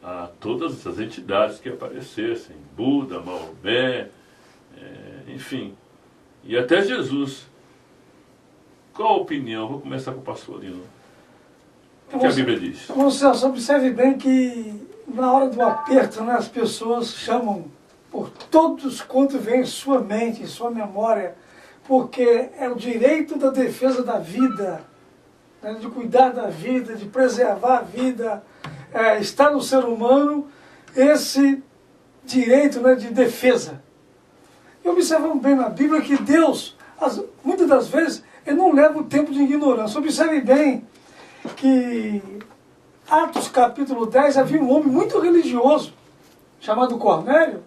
Speaker 2: a todas as entidades que aparecessem, Buda, Maomé, enfim, e até Jesus? Qual a opinião? Vou começar com o pastor Lino. O que a Bíblia diz?
Speaker 3: Você observe bem que na hora do aperto, né, as pessoas chamam por todos quanto vem em sua mente, em sua memória, porque é o direito da defesa da vida, né, de cuidar da vida, de preservar a vida, está no ser humano esse direito, né, de defesa. E observamos bem na Bíblia que Deus, muitas das vezes, ele não leva o tempo de ignorância. Observe bem que Atos capítulo 10 havia um homem muito religioso, chamado Cornélio,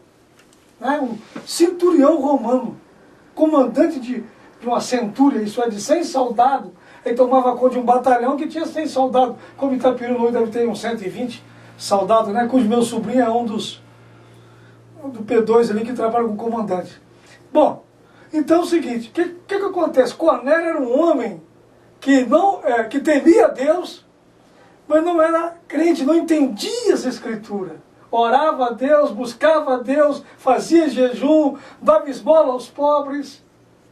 Speaker 3: né, um centurião romano, comandante de uma centúria, isso é, de 100 soldados. Ele tomava conta de um batalhão que tinha 100 soldados, como Itaperuna hoje deve ter uns 120 soldados, né, cujo meu sobrinho é um do P2 ali que trabalha com o comandante. Bom, então é o seguinte, o que acontece? Cornélio era um homem que temia Deus, mas não era crente, não entendia as Escrituras. Orava a Deus, buscava a Deus, fazia jejum, dava esmola aos pobres.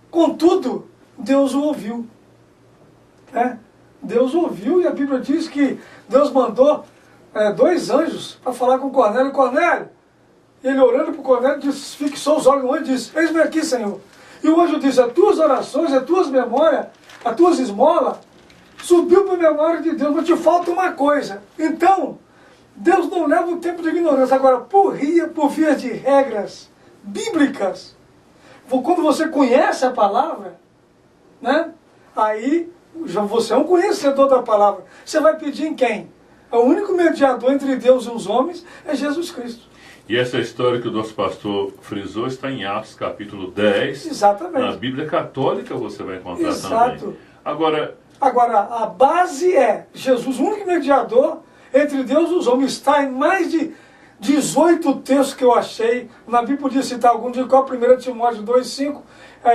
Speaker 3: Contudo, Deus o ouviu. Né? Deus ouviu, e a Bíblia diz que Deus mandou 2 anjos para falar com Cornélio. Cornélio, ele orando para Cornélio, fixou os olhos no anjo e disse: eis-me aqui, Senhor. E o anjo disse: as tuas orações, as tuas memórias, as tuas esmolas, subiu para a memória de Deus, mas te falta uma coisa. Então, Deus não leva o tempo de ignorância. Agora, por via de regras bíblicas, quando você conhece a palavra, né, aí já você é um conhecedor da palavra. Você vai pedir em quem? O único mediador entre Deus e os homens é Jesus Cristo.
Speaker 2: E essa história que o nosso pastor frisou está em Atos capítulo 10.
Speaker 3: Exatamente.
Speaker 2: Na Bíblia Católica você vai encontrar
Speaker 3: Exato.
Speaker 2: também. Agora,
Speaker 3: a base é Jesus, o único mediador entre Deus e os homens. Está em mais de 18 textos que eu achei. Na Bíblia podia citar algum de qual? 1 Timóteo 2,5,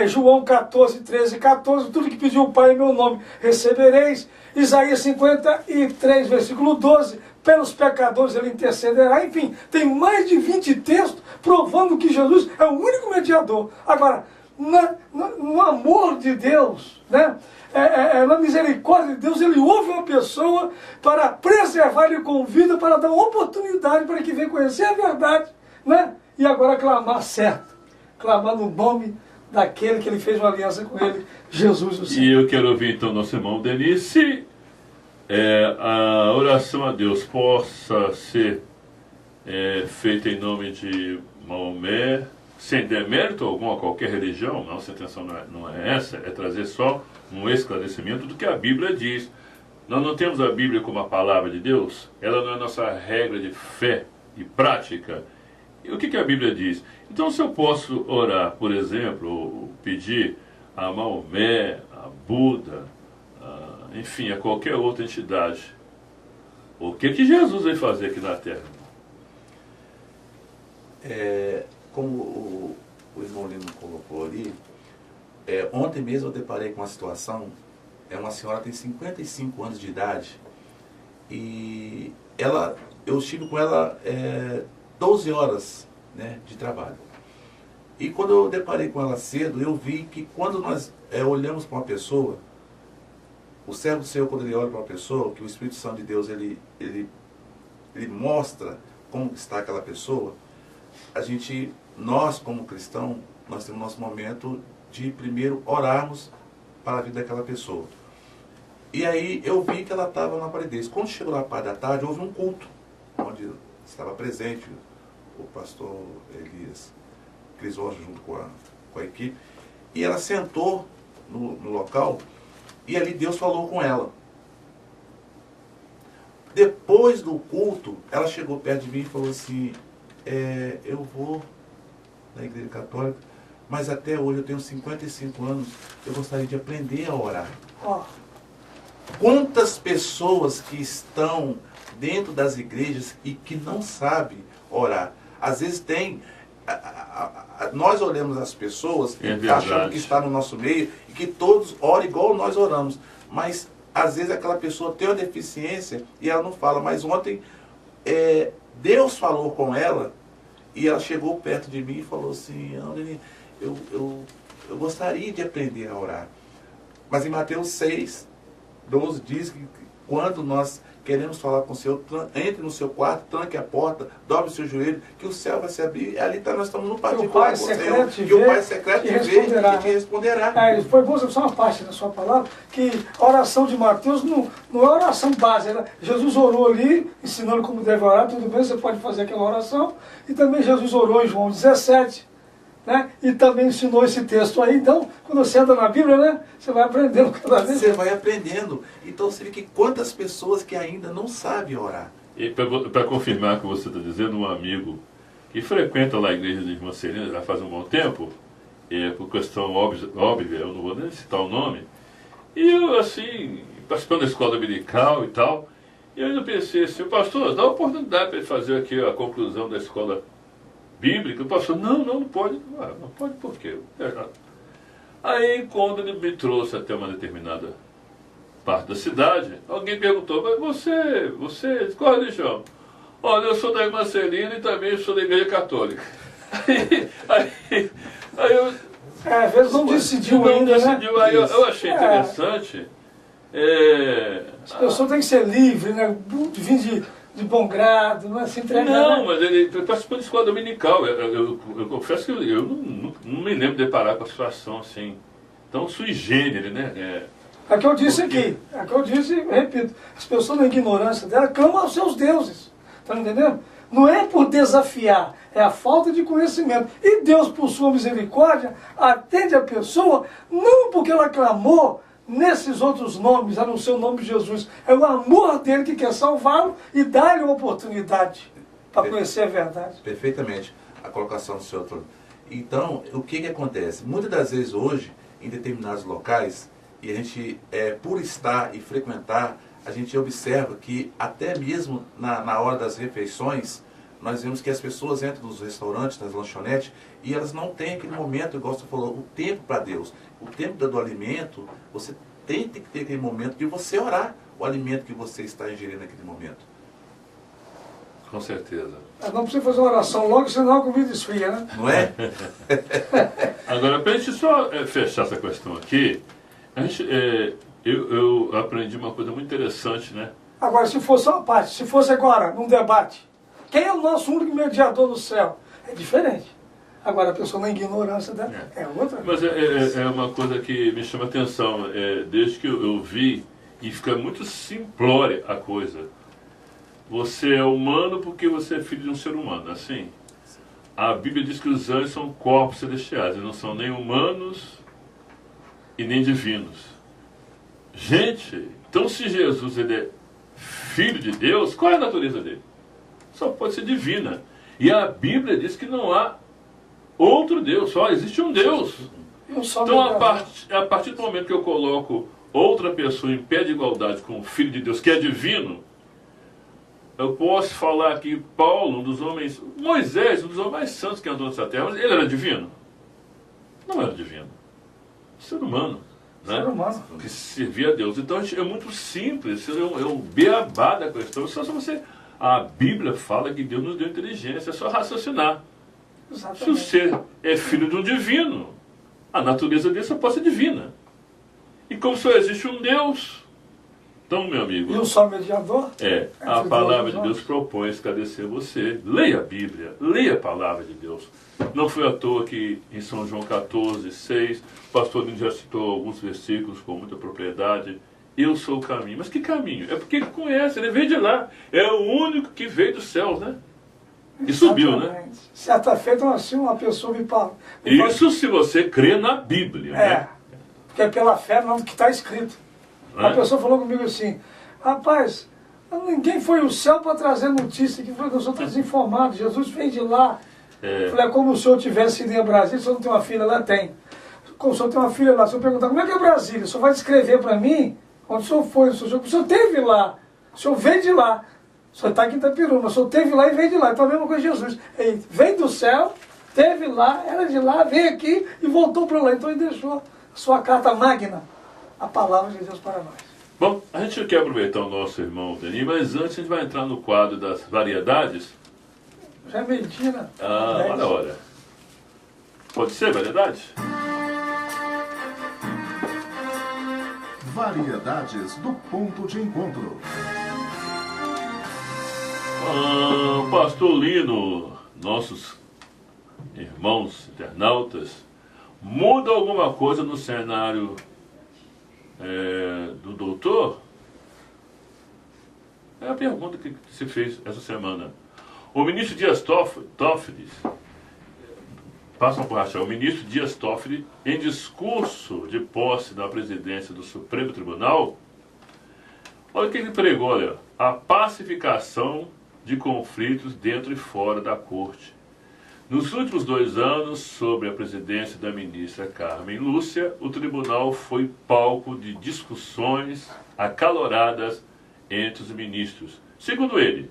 Speaker 3: João 14, 13, 14, tudo que pediu o Pai em meu nome recebereis. Isaías 53, versículo 12, pelos pecadores ele intercederá. Enfim, tem mais de 20 textos provando que Jesus é o único mediador. Agora, no amor de Deus, né, na misericórdia de Deus, ele ouve uma pessoa para preservar, ele convida para dar oportunidade para que venha conhecer a verdade, né, e agora clamar certo, clamar no nome daquele que ele fez uma aliança com ele, Jesus o Senhor.
Speaker 2: E eu quero ouvir então nosso irmão Denis, se a oração a Deus possa ser feita em nome de Maomé, sem demérito algum a qualquer religião. Nossa intenção não é essa, é trazer só um esclarecimento do que a Bíblia diz. Nós não temos a Bíblia como a palavra de Deus, ela não é nossa regra de fé e prática. E o que a Bíblia diz? Então, se eu posso orar, por exemplo, ou pedir a Maomé, a Buda, enfim, a qualquer outra entidade, o que Jesus veio fazer aqui na Terra?
Speaker 4: Como o irmão Lino colocou ali, ontem mesmo eu deparei com uma situação. Uma senhora tem 55 anos de idade e eu estive com ela 12 horas, né, de trabalho. E quando eu deparei com ela cedo, eu vi que quando nós olhamos para uma pessoa, o servo do Senhor, quando ele olha para uma pessoa, que o Espírito Santo de Deus ele mostra como está aquela pessoa, nós como cristãos, nós temos nosso momento de primeiro orarmos para a vida daquela pessoa. E aí eu vi que ela estava na palidez. Quando chegou na parte da tarde, houve um culto, onde estava presente o pastor Elias Crisóstomo junto com a equipe. E ela sentou no local e ali Deus falou com ela. Depois do culto, ela chegou perto de mim e falou assim, eu vou na igreja católica, mas até hoje eu tenho 55 anos, eu gostaria de aprender a orar. Quantas pessoas que estão dentro das igrejas e que não sabem orar? Às vezes nós olhamos as pessoas achando que está no nosso meio e que todos oram igual nós oramos. Mas às vezes aquela pessoa tem uma deficiência e ela não fala. Mas ontem Deus falou com ela e ela chegou perto de mim e falou assim, André, eu gostaria de aprender a orar. Mas em Mateus 6, 12 diz que quando nós queremos falar com o Senhor, entre no seu quarto, tranque a porta, dobre o seu joelho, que o céu vai se abrir. E ali nós estamos no particular com o Senhor. E o Pai secreto te vê e te responderá.
Speaker 3: Foi bom, só uma parte da sua palavra, que a oração de Mateus não é oração base. Jesus orou ali, ensinando como deve orar, tudo bem, você pode fazer aquela oração. E também Jesus orou em João 17. Né? E também ensinou esse texto aí. Então, quando você anda na Bíblia, né, você vai aprendendo cada vez.
Speaker 4: Você vai aprendendo. Então você vê que quantas pessoas que ainda não sabem orar.
Speaker 2: E para confirmar o que você está dizendo, um amigo que frequenta lá a igreja de Irmã Celina já faz um bom tempo, por questão óbvia, eu não vou nem citar o nome, e eu, assim, participando da escola dominical e tal, e eu ainda pensei assim, pastor, dá uma oportunidade para ele fazer aqui a conclusão da escola bíblica. O pastor, não pode. Não pode por quê? Aí, quando ele me trouxe até uma determinada parte da cidade, alguém perguntou, mas você de qual religião? Olha, eu sou da Irmã Celina e também sou da Igreja Católica. Aí eu...
Speaker 3: às vezes não decidiu ainda, né?
Speaker 2: Aí eu achei interessante.
Speaker 3: As pessoas têm que ser livres, né? Vir de bom grado, não é se entregar.
Speaker 2: Não, mas ele participou de escola dominical. Eu confesso que eu não me lembro de deparar com a situação assim, tão sui generis, né?
Speaker 3: É o que eu disse aqui, é o que eu disse e repito, as pessoas na ignorância dela clamam aos seus deuses, tá entendendo? Não é por desafiar, é a falta de conhecimento. E Deus, por sua misericórdia, atende a pessoa, não porque ela clamou nesses outros nomes, a não ser o nome de Jesus. É o amor dele que quer salvá-lo e dar-lhe uma oportunidade para conhecer a verdade.
Speaker 4: Perfeitamente a colocação do senhor. Então, o que acontece? Muitas das vezes hoje, em determinados locais, e a gente, por estar e frequentar, a gente observa que até mesmo na hora das refeições, nós vemos que as pessoas entram nos restaurantes, nas lanchonetes, e elas não têm aquele momento, igual você falou, o tempo para Deus. O tempo do alimento, você tem que ter aquele momento de você orar o alimento que você está ingerindo naquele momento.
Speaker 2: Com certeza.
Speaker 3: Não precisa fazer uma oração logo, senão a comida esfria, né?
Speaker 4: Não é?
Speaker 2: Agora, para a gente só fechar essa questão aqui, eu aprendi uma coisa muito interessante, né?
Speaker 3: Agora, se fosse uma parte, se fosse agora, num debate, quem é o nosso único mediador no céu? É diferente. Agora, a pessoa na ignorância dela é outra.
Speaker 2: Mas é uma coisa que me chama a atenção. Desde que eu vi, e fica muito simplória a coisa. você é humano porque você é filho de um ser humano, assim. A Bíblia diz que os anjos são corpos celestiais, eles não são nem humanos e nem divinos. Gente, então se Jesus ele é filho de Deus, qual é a natureza dele? Só pode ser divina. E a Bíblia diz que não há outro Deus, só existe um Deus. Então a partir do momento que eu coloco outra pessoa em pé de igualdade com o Filho de Deus, que é divino, eu posso falar que Paulo, um dos homens, Moisés, um dos homens mais santos que andou nessa terra, mas ele era divino? Não era divino. Ser humano. Né?
Speaker 3: Ser humano.
Speaker 2: Que servia a Deus. Então é muito simples, é um beabá da questão. Só se você... A Bíblia fala que Deus nos deu inteligência, é só raciocinar.
Speaker 3: Exatamente.
Speaker 2: Se o ser é filho de um divino, a natureza dele só pode ser divina. E como só existe um Deus, então, meu amigo...
Speaker 3: E um só mediador?
Speaker 2: A palavra de Deus propõe esclarecer você. Leia a Bíblia, leia a palavra de Deus. Não foi à toa que em São João 14, 6, o pastor Lino já citou alguns versículos com muita propriedade. Eu sou o caminho. Mas que caminho? É porque ele conhece, ele veio de lá. É o único que veio dos céus, né? E subiu, né?
Speaker 3: Certa feita, assim, uma pessoa me fala...
Speaker 2: Isso se você crê na Bíblia, né?
Speaker 3: Porque é pela fé não que está escrito. A pessoa falou comigo assim, rapaz, ninguém foi ao céu para trazer notícia, que nós somos desinformados, Jesus veio de lá. Eu falei, como o senhor tivesse ido em Brasília, o senhor não tem uma filha lá? Tem. Como o senhor tem uma filha lá, se eu perguntar, como é que é Brasília? O senhor vai descrever para mim onde o senhor foi, o senhor esteve lá, o senhor veio de lá. O senhor está aqui em Itapiruna, o senhor esteve lá e veio de lá. Então a mesma coisa de Jesus. Ele veio do céu, esteve lá, era de lá, veio aqui e voltou para lá. Então ele deixou a sua carta magna, a palavra de Deus para nós.
Speaker 2: Bom, a gente quer aproveitar o nosso irmão Denis, mas antes a gente vai entrar no quadro das variedades.
Speaker 3: Já é meio-dia, né?
Speaker 2: Olha a hora. Pode ser variedade?
Speaker 8: Variedades do ponto de encontro.
Speaker 2: Pastor Lino, nossos irmãos internautas, muda alguma coisa no cenário do doutor? É a pergunta que se fez essa semana. O ministro Dias Toffoli, passam por achar, o ministro Dias Toffoli, em discurso de posse da presidência do Supremo Tribunal, olha o que ele pregou, olha, a pacificação de conflitos dentro e fora da corte. Nos últimos 2 anos, sob a presidência da ministra Carmen Lúcia, o tribunal foi palco de discussões acaloradas entre os ministros. Segundo ele,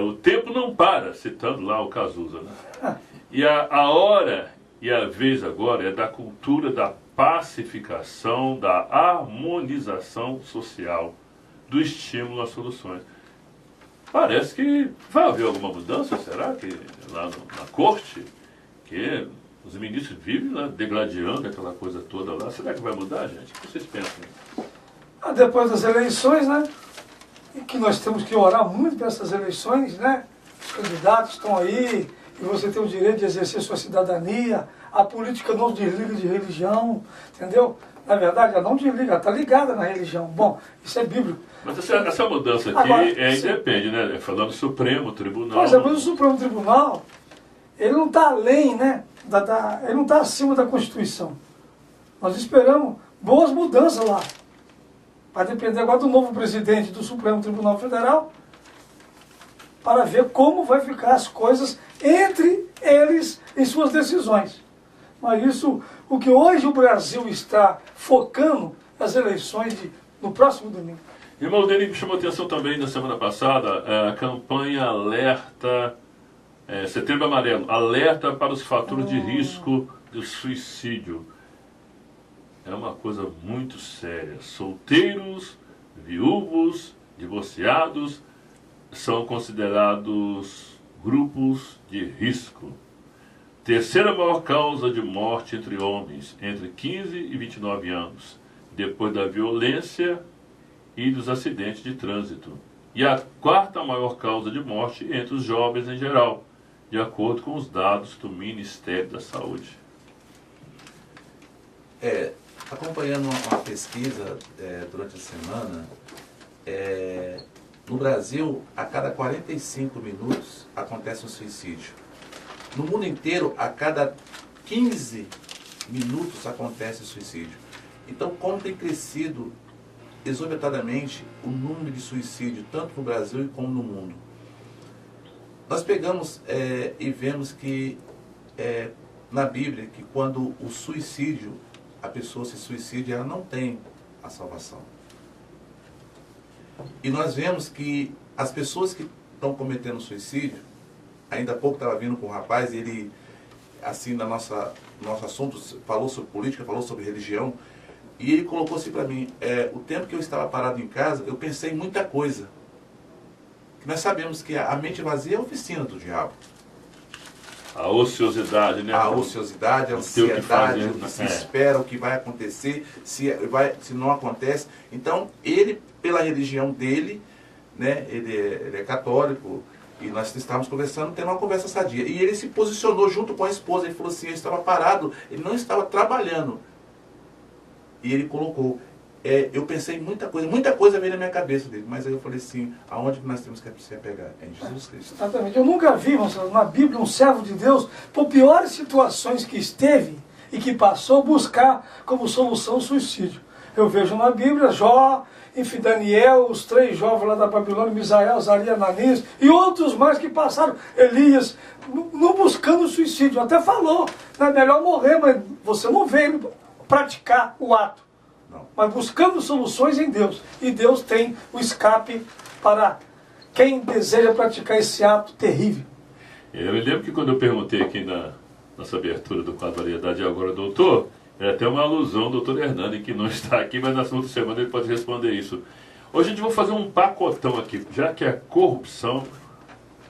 Speaker 2: o tempo não para, citando lá o Cazuza, né? E a hora e a vez agora é da cultura da pacificação, da harmonização social, do estímulo às soluções. Parece que vai haver alguma mudança, será que lá na corte, que os ministros vivem lá degladiando aquela coisa toda lá, será que vai mudar, gente? O que vocês pensam?
Speaker 3: Depois das eleições, né? E que nós temos que orar muito para essas eleições, né? Os candidatos estão aí e você tem o direito de exercer sua cidadania. A política não desliga de religião, entendeu? Na verdade, ela não desliga, ela está ligada na religião. Bom, isso é bíblico.
Speaker 2: Mas essa mudança aqui
Speaker 3: agora,
Speaker 2: independe, né? Falando do Supremo Tribunal.
Speaker 3: Pois é, mas o Supremo Tribunal, ele não está além, né? Ele não está acima da Constituição. Nós esperamos boas mudanças lá. Vai depender agora do novo presidente do Supremo Tribunal Federal para ver como vai ficar as coisas entre eles em suas decisões. Mas isso, o que hoje o Brasil está focando nas eleições no próximo domingo.
Speaker 2: Irmão Denis, me chamou a atenção também na semana passada a campanha Alerta, Setembro Amarelo, alerta para os fatores de risco do suicídio. É uma coisa muito séria. Solteiros, viúvos, divorciados são considerados grupos de risco. Terceira maior causa de morte entre homens, entre 15 e 29 anos, depois da violência e dos acidentes de trânsito. E a 4ª maior causa de morte entre os jovens em geral, de acordo com os dados do Ministério da Saúde.
Speaker 4: Acompanhando uma pesquisa durante a semana, no Brasil, a cada 45 minutos acontece um suicídio. No mundo inteiro, a cada 15 minutos acontece suicídio. Então, como tem crescido exorbitadamente o número de suicídio, tanto no Brasil como no mundo. Nós pegamos e vemos que na Bíblia, que quando o suicídio, a pessoa se suicida, ela não tem a salvação. E nós vemos que as pessoas que estão cometendo suicídio, ainda há pouco estava vindo com um rapaz, e ele, assim, nosso assunto, falou sobre política, falou sobre religião, e ele colocou assim para mim, o tempo que eu estava parado em casa, eu pensei em muita coisa. Que nós sabemos que a mente vazia é a oficina do diabo.
Speaker 2: A ociosidade, né?
Speaker 4: A ociosidade, a ansiedade, o que se espera, o que vai acontecer, se não acontece. Então, ele, pela religião dele, né, ele é católico, e nós estávamos conversando, tendo uma conversa sadia. E ele se posicionou junto com a esposa, ele falou assim, eu estava parado, ele não estava trabalhando. E ele colocou, eu pensei em muita coisa veio na minha cabeça dele, mas aí eu falei assim, aonde nós temos que se apegar? É em Jesus Cristo.
Speaker 3: Exatamente. Eu nunca vi, na Bíblia, um servo de Deus, por piores situações que esteve e que passou, buscar como solução o suicídio. Eu vejo na Bíblia Jó, enfim, Daniel, os 3 jovens lá da Babilônia, Misael, Azarias, Ananias, e outros mais que passaram, Elias, não buscando o suicídio. Até falou, é melhor morrer, mas você não veio praticar o ato.
Speaker 4: Não.
Speaker 3: Mas buscando soluções em Deus. E Deus tem o escape para quem deseja praticar esse ato terrível.
Speaker 2: Eu me lembro que quando eu perguntei aqui na nossa abertura do quadro Variedade Agora, doutor, é até uma alusão ao doutor Hernani, que não está aqui, mas na segunda semana ele pode responder isso. Hoje a gente vai fazer um pacotão aqui, já que a corrupção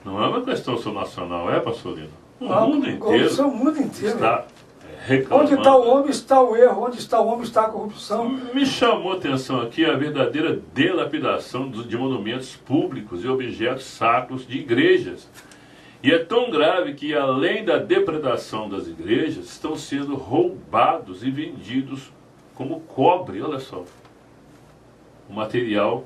Speaker 2: não é uma questão só nacional, pastor Lino? O mundo inteiro,
Speaker 3: o mundo inteiro
Speaker 2: está reclamando.
Speaker 3: Onde está o homem está o erro, onde está o homem está a corrupção.
Speaker 2: Me chamou a atenção aqui a verdadeira dilapidação de monumentos públicos e objetos sacros de igrejas. E é tão grave que, além da depredação das igrejas, estão sendo roubados e vendidos como cobre, olha só, o material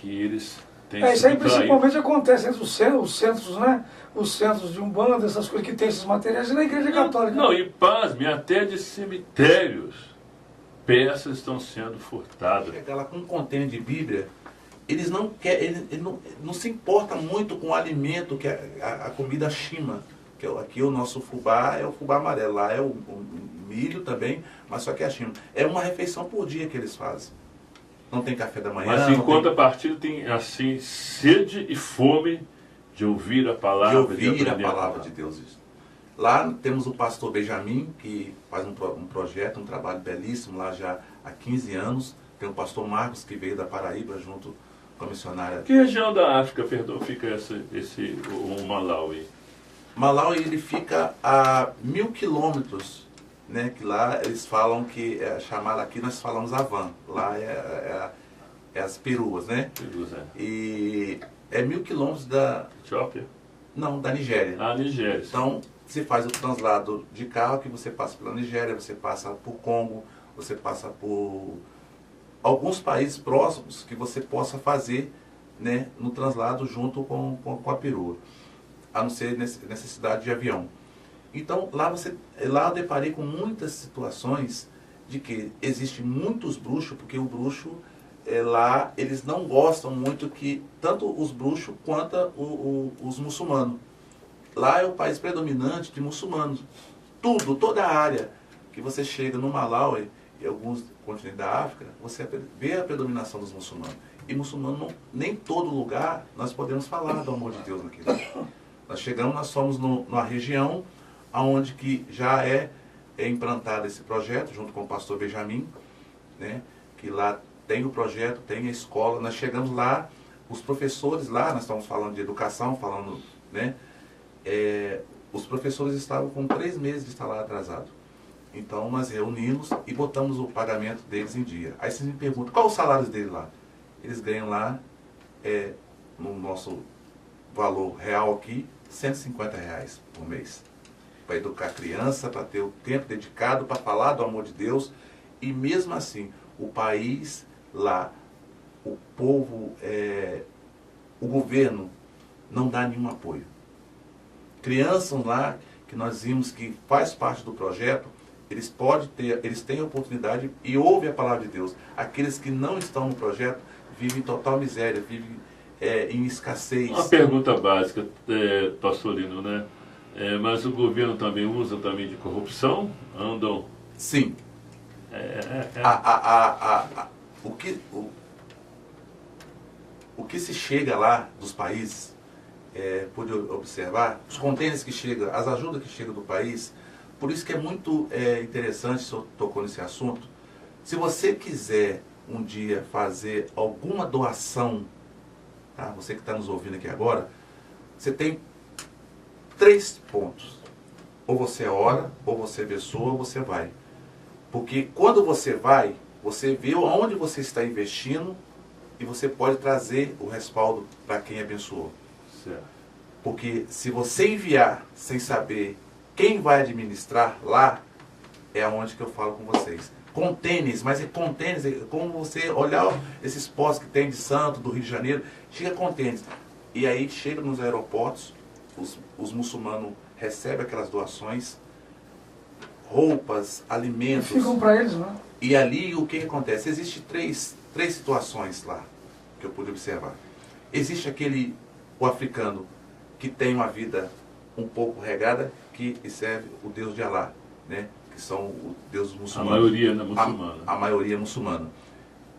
Speaker 2: que eles têm
Speaker 3: Isso aí
Speaker 2: subtraído.
Speaker 3: principalmente acontece entre os centros, né? Os centros de Umbanda, essas coisas que tem esses materiais, e na igreja católica.
Speaker 2: Não, e pasme, até de cemitérios, peças estão sendo furtadas.
Speaker 4: Chega lá com um contêiner de Bíblia, eles não querem, ele não se importa muito com o alimento, que a comida shima, que aqui o nosso fubá é o fubá amarelo, lá é o milho também, mas só que é a shima. É uma refeição por dia que eles fazem. Não tem café da manhã.
Speaker 2: Mas em contrapartida tem assim sede e fome de ouvir a palavra
Speaker 4: de Deus. Isso. Lá temos o pastor Benjamin, que faz um projeto, um trabalho belíssimo lá já há 15 anos. Tem o pastor Marcos, que veio da Paraíba junto com a missionária.
Speaker 2: Que região da África, perdão, fica o Malawi?
Speaker 4: Malawi, ele fica a 1000 quilômetros, né? Que lá eles falam que, chamado aqui nós falamos Avan, lá é as peruas, né?
Speaker 2: Perus,
Speaker 4: E é 1000 quilômetros da...
Speaker 2: Etiópia?
Speaker 4: Não, da Nigéria.
Speaker 2: Ah, Nigéria.
Speaker 4: Então, você faz o translado de carro, que você passa pela Nigéria, você passa por Congo, você passa por alguns países próximos que você possa fazer, né, no translado junto com a perua, a não ser necessidade de avião. Então, lá eu deparei com muitas situações de que existem muitos bruxos, porque o bruxo, lá, eles não gostam muito que, tanto os bruxos quanto os muçulmanos. Lá é o país predominante de muçulmanos. Toda a área que você chega no Malawi e alguns continentes da África, você vê a predominação dos muçulmanos. E muçulmano, nem todo lugar nós podemos falar do amor de Deus naquele lugar. Nós somos numa região onde que já é implantado esse projeto, junto com o pastor Benjamin, né, que lá tem o projeto, tem a escola. Nós chegamos lá, os professores lá, nós estamos falando de educação, né, os professores estavam com 3 meses de salário atrasado. Então nós reunimos e botamos o pagamento deles em dia. Aí vocês me perguntam, qual o salário deles lá? Eles ganham lá, no nosso valor real aqui, R$150 por mês. Para educar a criança, para ter o tempo dedicado, para falar do amor de Deus. E mesmo assim, o país lá, o povo o governo não dá nenhum apoio. Crianças lá, que nós vimos que faz parte do projeto, eles têm a oportunidade e ouvem a palavra de Deus. Aqueles que não estão no projeto vivem em total miséria, vivem em escassez.
Speaker 2: Uma pergunta básica, pastor Lino, né? Mas o governo também usa também de corrupção? Andam...
Speaker 4: Sim. O que se chega lá dos países, pude observar, os contêineres que chegam, as ajudas que chegam do país, por isso que é muito interessante, o senhor tocou nesse assunto. Se você quiser um dia fazer alguma doação, tá? Você que está nos ouvindo aqui agora, você tem 3 pontos. Ou você ora, ou você abençoa, ou você vai. Porque quando você vai, você vê aonde você está investindo e você pode trazer o respaldo para quem abençoou.
Speaker 2: Certo.
Speaker 4: Porque se você enviar sem saber quem vai administrar lá, é aonde que eu falo com vocês. Contêineres, mas contêineres, como você olhar esses postos que tem de Santo, do Rio de Janeiro, chega contêineres. E aí chega nos aeroportos, os muçulmanos recebem aquelas doações, roupas, alimentos.
Speaker 3: Ficam para eles, né?
Speaker 4: E ali o que acontece? Existem três situações lá que eu pude observar. Existe o africano que tem uma vida um pouco regada, que serve o Deus de Alá, né? Que são os deuses muçulmanos.
Speaker 2: A maioria é muçulmana.
Speaker 4: A maioria é muçulmana.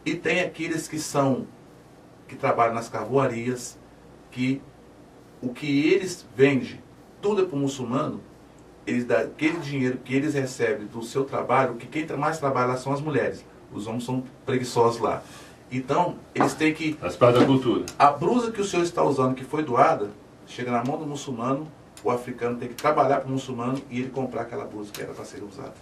Speaker 4: E tem aqueles que trabalham nas carvoarias, que o que eles vendem, tudo é para o muçulmano, eles dão aquele dinheiro que eles recebem do seu trabalho, que quem mais trabalha lá são as mulheres. Os homens são preguiçosos lá. Então, eles têm que...
Speaker 2: As partes da cultura.
Speaker 4: A blusa que o senhor está usando, que foi doada, chega na mão do muçulmano, o africano tem que trabalhar para o muçulmano e ele comprar aquela blusa que era para ser usada.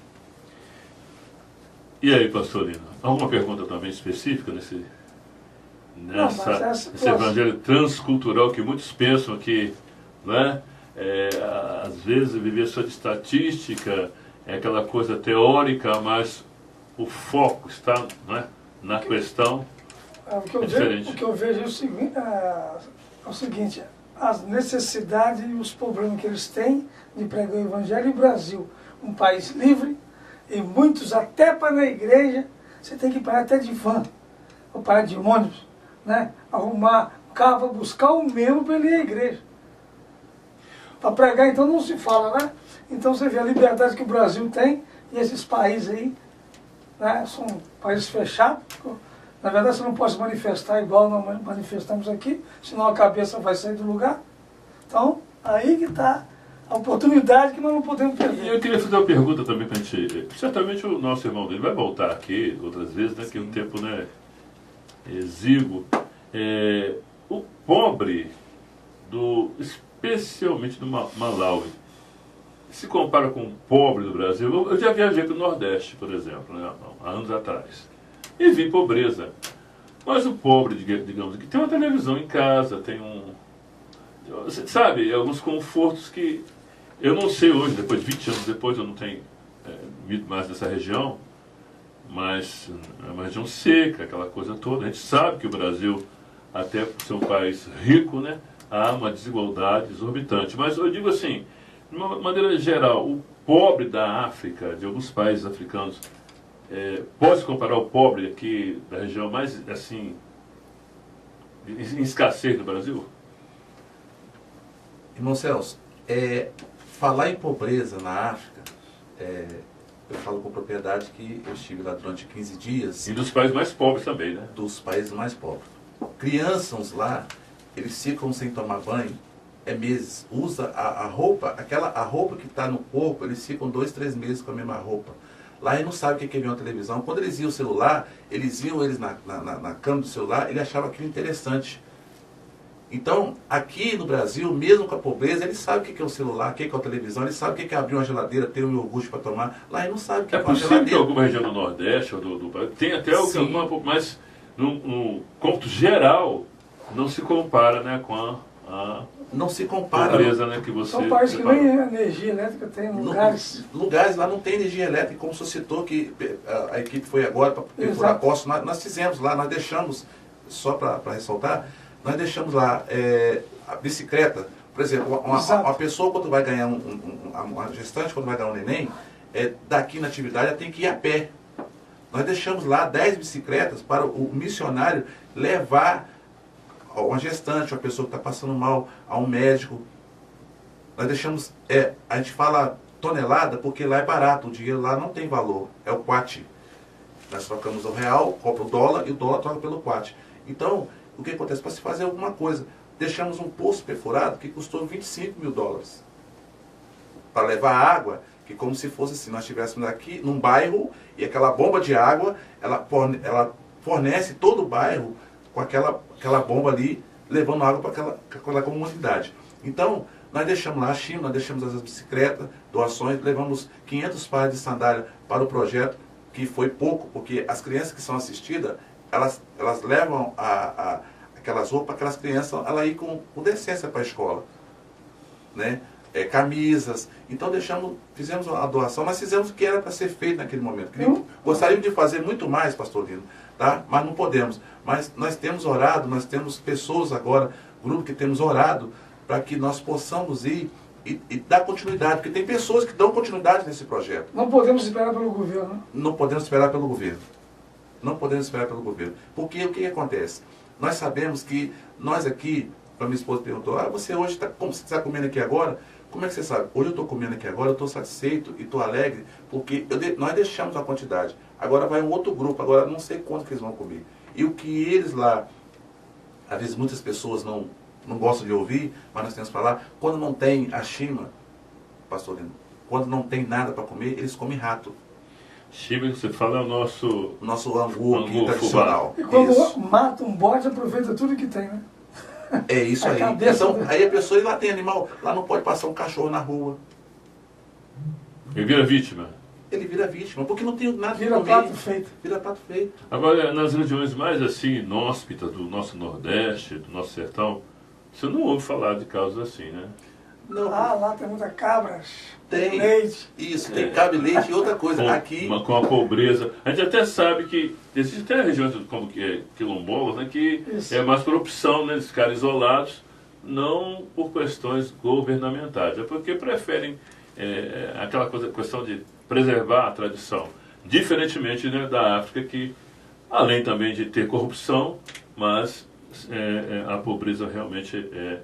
Speaker 2: E aí, pastor Lino, alguma pergunta também específica nesse evangelho transcultural que muitos pensam que, né, às vezes, viver só de estatística, é aquela coisa teórica, mas o foco está, né, na questão diferente.
Speaker 3: O que eu vejo é o seguinte, as necessidades e os problemas que eles têm de pregar o evangelho. E o Brasil, um país livre, e muitos até para na igreja, você tem que parar até de van, ou parar de ônibus, né? Arrumar carro para buscar o mesmo para ele ir à igreja. Para pregar, então, não se fala, né? Então você vê a liberdade que o Brasil tem, e esses países aí, né, são países fechados. Na verdade, você não pode se manifestar igual nós manifestamos aqui, senão a cabeça vai sair do lugar. Então, aí que está a oportunidade que nós não podemos perder.
Speaker 2: E eu queria fazer uma pergunta também para a gente. Certamente o nosso irmão dele vai voltar aqui outras vezes, né? Que o tempo, né, é exíguo. O pobre, especialmente do Malawi, se compara com o pobre do Brasil. Eu já viajei para o Nordeste, por exemplo, né, há anos atrás, e vi pobreza. Mas o pobre, digamos, que tem uma televisão em casa, tem sabe, alguns confortos que eu não sei hoje, depois de 20 anos depois, eu não tenho vindo mais nessa região, mas é uma região seca, aquela coisa toda. A gente sabe que o Brasil, até por ser um país rico, né, há uma desigualdade exorbitante. Mas eu digo assim, de uma maneira geral, o pobre da África, de alguns países africanos, pode comparar o pobre aqui da região mais, assim, em escassez do Brasil?
Speaker 4: Irmão Celso, falar em pobreza na África, eu falo com propriedade que eu estive lá durante 15 dias.
Speaker 2: E dos países mais pobres também, né?
Speaker 4: Dos países mais pobres. Crianças lá, eles ficam sem tomar banho, meses. Usa a roupa, a roupa que está no corpo, eles ficam 2, 3 meses com a mesma roupa. Lá eles não sabem o que é ver uma televisão. Quando eles iam o celular, eles iam na cama do celular, ele achava aquilo interessante. Então, aqui no Brasil, mesmo com a pobreza, eles sabem o que é o celular, o que é a televisão, eles sabem o que é abrir uma geladeira, ter um iogurte para tomar. Lá eles não sabem o que é uma geladeira. É possível que
Speaker 2: alguma região do Nordeste ou do Brasil tem até alguma, mas no cômputo geral não se compara, né, com a
Speaker 4: não se compara.
Speaker 2: Pobreza, né, que você...
Speaker 3: São países que nem energia elétrica tem lugares.
Speaker 4: Lugares lá não tem energia elétrica, como o senhor citou, que a equipe foi agora para procurar postos. Nós fizemos lá, nós deixamos, só para ressaltar, nós deixamos lá a bicicleta, por exemplo, uma pessoa quando vai ganhar uma gestante, quando vai ganhar um neném, daqui na atividade ela tem que ir a pé. Nós deixamos lá 10 bicicletas para o missionário levar uma gestante, uma pessoa que está passando mal, a um médico. Nós deixamos, a gente fala tonelada porque lá é barato, o dinheiro lá não tem valor, é o quat. Nós trocamos o real, compra o dólar e o dólar troca pelo quat. Então, o que acontece? Para se fazer alguma coisa, deixamos um poço perfurado que custou $25 mil. Para levar água, que como se fosse assim, nós estivéssemos aqui num bairro e aquela bomba de água, ela fornece todo o bairro com aquela bomba ali, levando água para aquela comunidade. Então, nós deixamos lá a China, nós deixamos as bicicletas, doações, levamos 500 pares de sandália para o projeto, que foi pouco, porque as crianças que são assistidas, elas levam aquelas roupas, aquelas crianças, ela ir com decência para a escola, né? Camisas. Então fizemos a doação, mas fizemos o que era para ser feito naquele momento. Gostaríamos de fazer muito mais, pastor Lino, tá? Mas não podemos. Mas nós temos orado, nós temos pessoas agora, grupo que temos orado, para que nós possamos ir e dar continuidade, porque tem pessoas que dão continuidade nesse projeto.
Speaker 3: Não podemos esperar pelo governo.
Speaker 4: Não podemos esperar pelo governo. Não podemos esperar pelo governo. Porque o que acontece? Nós sabemos que nós aqui, a minha esposa perguntou, você hoje como você está comendo aqui agora? Como é que você sabe? Hoje eu estou comendo aqui agora, eu estou satisfeito e estou alegre, porque nós deixamos a quantidade. Agora vai um outro grupo, agora não sei quanto que eles vão comer. E o que eles lá, às vezes muitas pessoas não gostam de ouvir, mas nós temos que falar, quando não tem a shima, pastor Lino, quando não tem nada para comer, eles comem rato.
Speaker 2: Shima, que você fala, é o
Speaker 4: nosso angu aqui tradicional.
Speaker 3: E quando mata um bode, aproveita tudo que tem, né?
Speaker 4: É isso aí. Então, aí a pessoa, lá tem animal, lá não pode passar um cachorro na rua.
Speaker 2: Ele vira vítima.
Speaker 4: Ele vira vítima, porque não tem nada
Speaker 3: Vira prato feito.
Speaker 4: Vira prato feito.
Speaker 2: Agora, nas regiões mais assim, inóspitas do nosso Nordeste, do nosso sertão, você não ouve falar de casos assim, né?
Speaker 4: Não.
Speaker 3: Lá tem muita cabras,
Speaker 4: tem
Speaker 3: leite.
Speaker 4: Isso, tem cabra e leite e outra coisa. Aqui...
Speaker 2: Com a pobreza. A gente até sabe que existe até regiões como quilombolas, né, que é mais por opção, né, de ficar isolados, não por questões governamentais. É porque preferem aquela questão de preservar a tradição. Diferentemente, né, da África, que além também de ter corrupção, mas a pobreza realmente é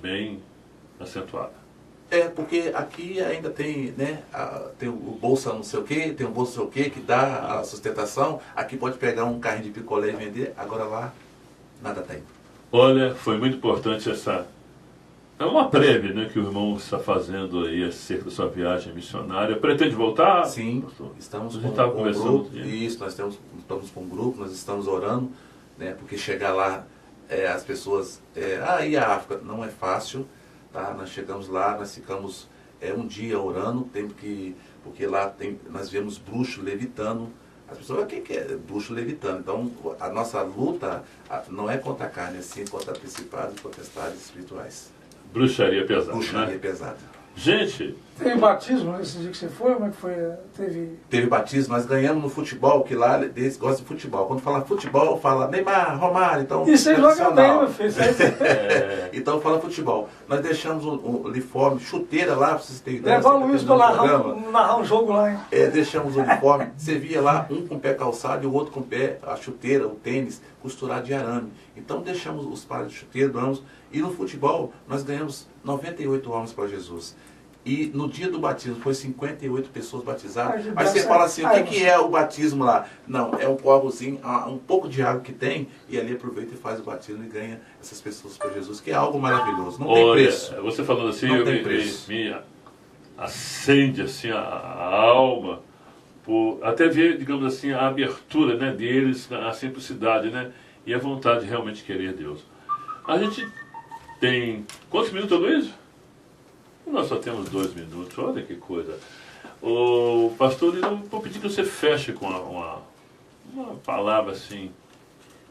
Speaker 2: bem acentuada.
Speaker 4: Porque aqui ainda tem, né, tem o bolsa não sei o que, tem o bolsa não sei o que dá a sustentação. Aqui pode pegar um carrinho de picolé e vender, agora lá nada tem.
Speaker 2: Olha, foi muito importante essa... É uma prévia, né, que o irmão está fazendo aí acerca da sua viagem missionária. Pretende voltar?
Speaker 4: Sim, estamos com
Speaker 2: um grupo.
Speaker 4: Isso, nós estamos com um grupo, nós estamos orando, né, porque chegar lá, as pessoas... e a África não é fácil. Tá? Nós chegamos lá, nós ficamos um dia orando, porque lá nós vemos bruxo levitando. As pessoas, o que é bruxo levitando? Então, a nossa luta não é contra a carne, é sim contra principados e potestades espirituais.
Speaker 2: Bruxaria pesada.
Speaker 4: Bruxaria
Speaker 2: né?
Speaker 4: pesada.
Speaker 2: Gente...
Speaker 3: Teve batismo nesse dia que você foi? Como é que foi?
Speaker 4: Teve batismo, nós ganhamos no futebol, que lá eles gostam de futebol. Quando fala futebol, fala Neymar, Romário, então...
Speaker 3: E você joga bem, meu filho.
Speaker 4: Então fala futebol. Nós deixamos um uniforme, chuteira lá, pra vocês terem ideia.
Speaker 3: Levar o Luiz para narrar um jogo lá, hein?
Speaker 4: Deixamos o uniforme. Você via lá, um com o pé calçado e o outro com o pé, a chuteira, o tênis, costurado de arame. Então deixamos os pares de chuteira, doamos. E no futebol, nós ganhamos 98 homens para Jesus. E no dia do batismo foi 58 pessoas batizadas. Aí você fala assim, o que é o batismo lá? Não, é um copozinho, um pouco de água que tem, e ali aproveita e faz o batismo e ganha essas pessoas para Jesus, que é algo maravilhoso. Não tem preço.
Speaker 2: Você falando assim,
Speaker 4: me
Speaker 2: acende assim, a alma, até ver, digamos assim, a abertura, né, deles, a simplicidade, né, e a vontade de realmente querer Deus. A gente tem... Quantos minutos, Luiz? Nós só temos 2 minutos, olha que coisa. O pastor, eu vou pedir que você feche com uma palavra assim,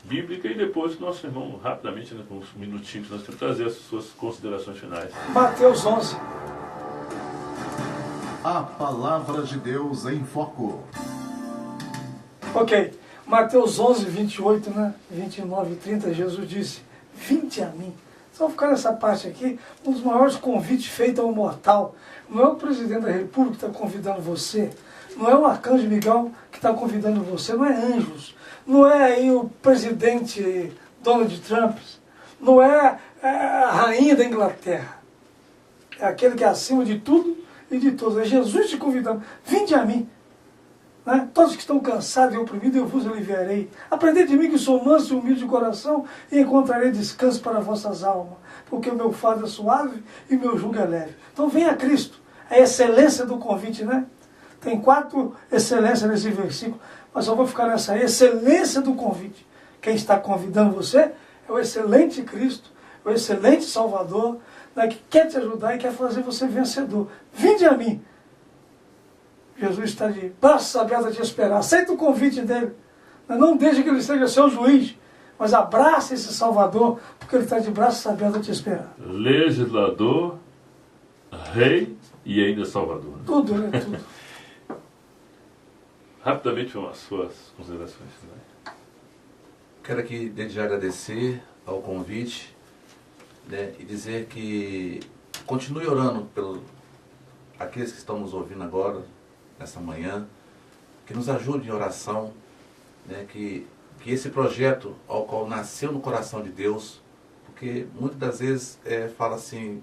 Speaker 2: bíblica, e depois nosso irmão, rapidamente, né, com uns minutinhos, nós temos que trazer as suas considerações finais.
Speaker 3: Mateus 11.
Speaker 8: A palavra de Deus em foco.
Speaker 3: Ok, Mateus 11, 28, né? 29 e 30, Jesus disse: vinde a mim. Só ficar nessa parte aqui, um dos maiores convites feitos ao mortal. Não é o presidente da República que está convidando você, não é o arcanjo Miguel que está convidando você, não é anjos, não é aí o presidente Donald Trump, não é a rainha da Inglaterra. É aquele que é acima de tudo e de todos. É Jesus te convidando. Vinde a mim. Né? Todos que estão cansados e oprimidos, eu vos aliviarei. Aprendei de mim que sou manso e humilde de coração e encontrarei descanso para vossas almas. Porque o meu fardo é suave e o meu jugo é leve. Então venha a Cristo. A excelência do convite, né? Tem 4 excelências nesse versículo, mas eu vou ficar nessa excelência do convite. Quem está convidando você é o excelente Cristo, o excelente Salvador, né, que quer te ajudar e quer fazer você vencedor. Vinde a mim. Jesus está de braços abertos a te esperar. Aceita o convite dele. Não deixe que ele seja seu juiz, mas abrace esse Salvador, porque ele está de braços abertos a te esperar.
Speaker 2: Legislador, rei e ainda Salvador.
Speaker 3: Tudo, né? Tudo.
Speaker 2: Rapidamente, as suas considerações. Né?
Speaker 4: Quero aqui, desde já, agradecer ao convite, né, e dizer que continue orando pelos aqueles que estão nos ouvindo agora, nessa manhã, que nos ajude em oração, né, que esse projeto ao qual nasceu no coração de Deus, porque muitas das vezes fala assim,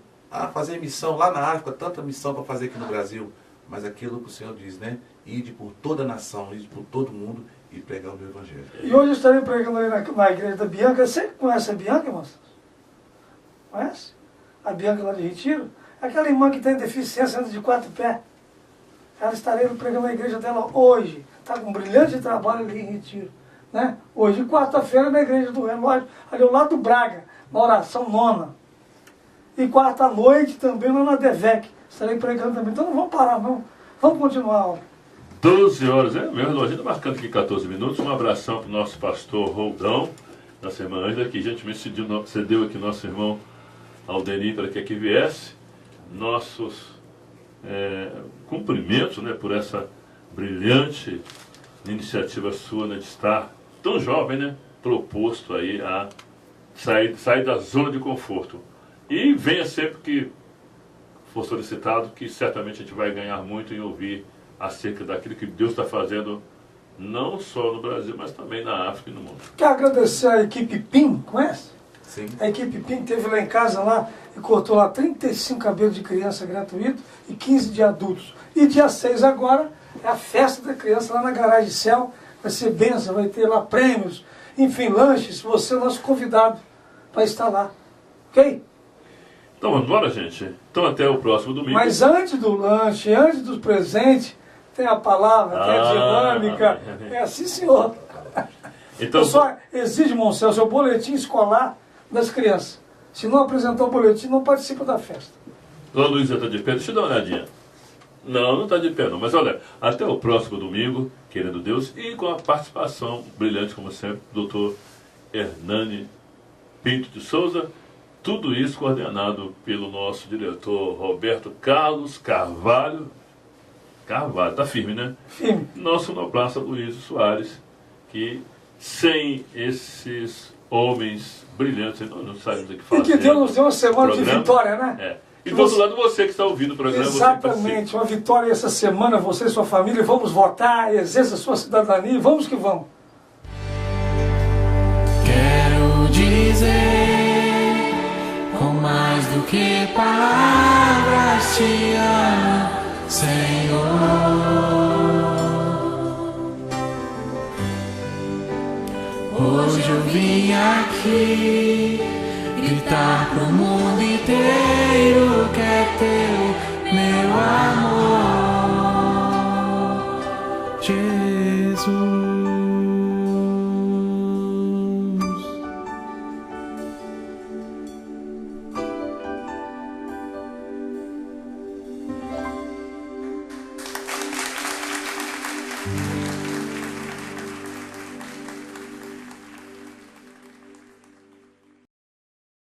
Speaker 4: fazer missão lá na África, tanta missão para fazer aqui no Brasil, mas aquilo que o Senhor diz, né, ide por toda a nação, ide por todo mundo e pregar o meu Evangelho.
Speaker 3: E hoje eu estarei pregando ali na igreja da Bianca. Você conhece a Bianca, moças? Conhece? A Bianca lá de Retiro? Aquela irmã que tem deficiência, anda de 4 pés. Ela estarei pregando na igreja dela hoje. Está com um brilhante trabalho ali em Retiro. Né? Hoje, quarta-feira, na igreja do Relógio, ali ao lado do Braga, na oração nona. E quarta-noite também lá na Devec. Estarei pregando também. Então não vamos parar, não. Vamos continuar a aula.
Speaker 2: 12 horas, meu relógio está marcando aqui 14 minutos. Um abração para o nosso pastor Roldão, nossa irmã Ângela, que gentilmente cedeu aqui nosso irmão Aldenir para que aqui viesse. Nossos cumprimentos, né, por essa brilhante iniciativa sua, né, de estar tão jovem, né, proposto aí a sair da zona de conforto. E venha sempre que for solicitado, que certamente a gente vai ganhar muito em ouvir acerca daquilo que Deus está fazendo, não só no Brasil, mas também na África e no mundo.
Speaker 3: Quero agradecer a equipe PIM, conhece?
Speaker 4: Sim.
Speaker 3: A equipe PIM teve lá em casa lá e cortou lá 35 cabelos de criança gratuito e 15 de adultos. E dia 6 agora é a festa da criança lá na Garagem Céu. Vai ser benção, vai ter lá prêmios, enfim, lanches. Você é nosso convidado para estar lá. Ok?
Speaker 2: Então vamos embora, gente. Então até o próximo domingo.
Speaker 3: Mas antes do lanche, antes dos presentes, tem a palavra, tem a dinâmica. É assim, senhor.
Speaker 2: Então,
Speaker 3: Eu só exijo, Monsenhor, seu boletim escolar das crianças. Se não apresentar o boletim, não participa da festa.
Speaker 2: Dona Luísa está de pé? Deixa eu dar uma olhadinha. Não está de pé não. Mas olha, até o próximo domingo, querendo Deus, e com a participação brilhante, como sempre, do doutor Hernani Pinto de Souza. Tudo isso coordenado pelo nosso diretor Roberto Carlos Carvalho. Carvalho, tá firme, né?
Speaker 3: Firme.
Speaker 2: Nosso sonoplasta Luiz Soares, que sem esses homens brilhantes, nós não sabemos o que fazer.
Speaker 3: E que Deus nos deu uma semana de vitória, né?
Speaker 2: É. E do outro lado, você que está ouvindo o programa,
Speaker 3: exatamente, uma vitória essa semana, você e sua família, vamos votar, exerça a sua cidadania, vamos que vamos.
Speaker 1: Quero dizer, com mais do que palavras, te amo, Senhor. Hoje eu vim aqui gritar pro mundo inteiro.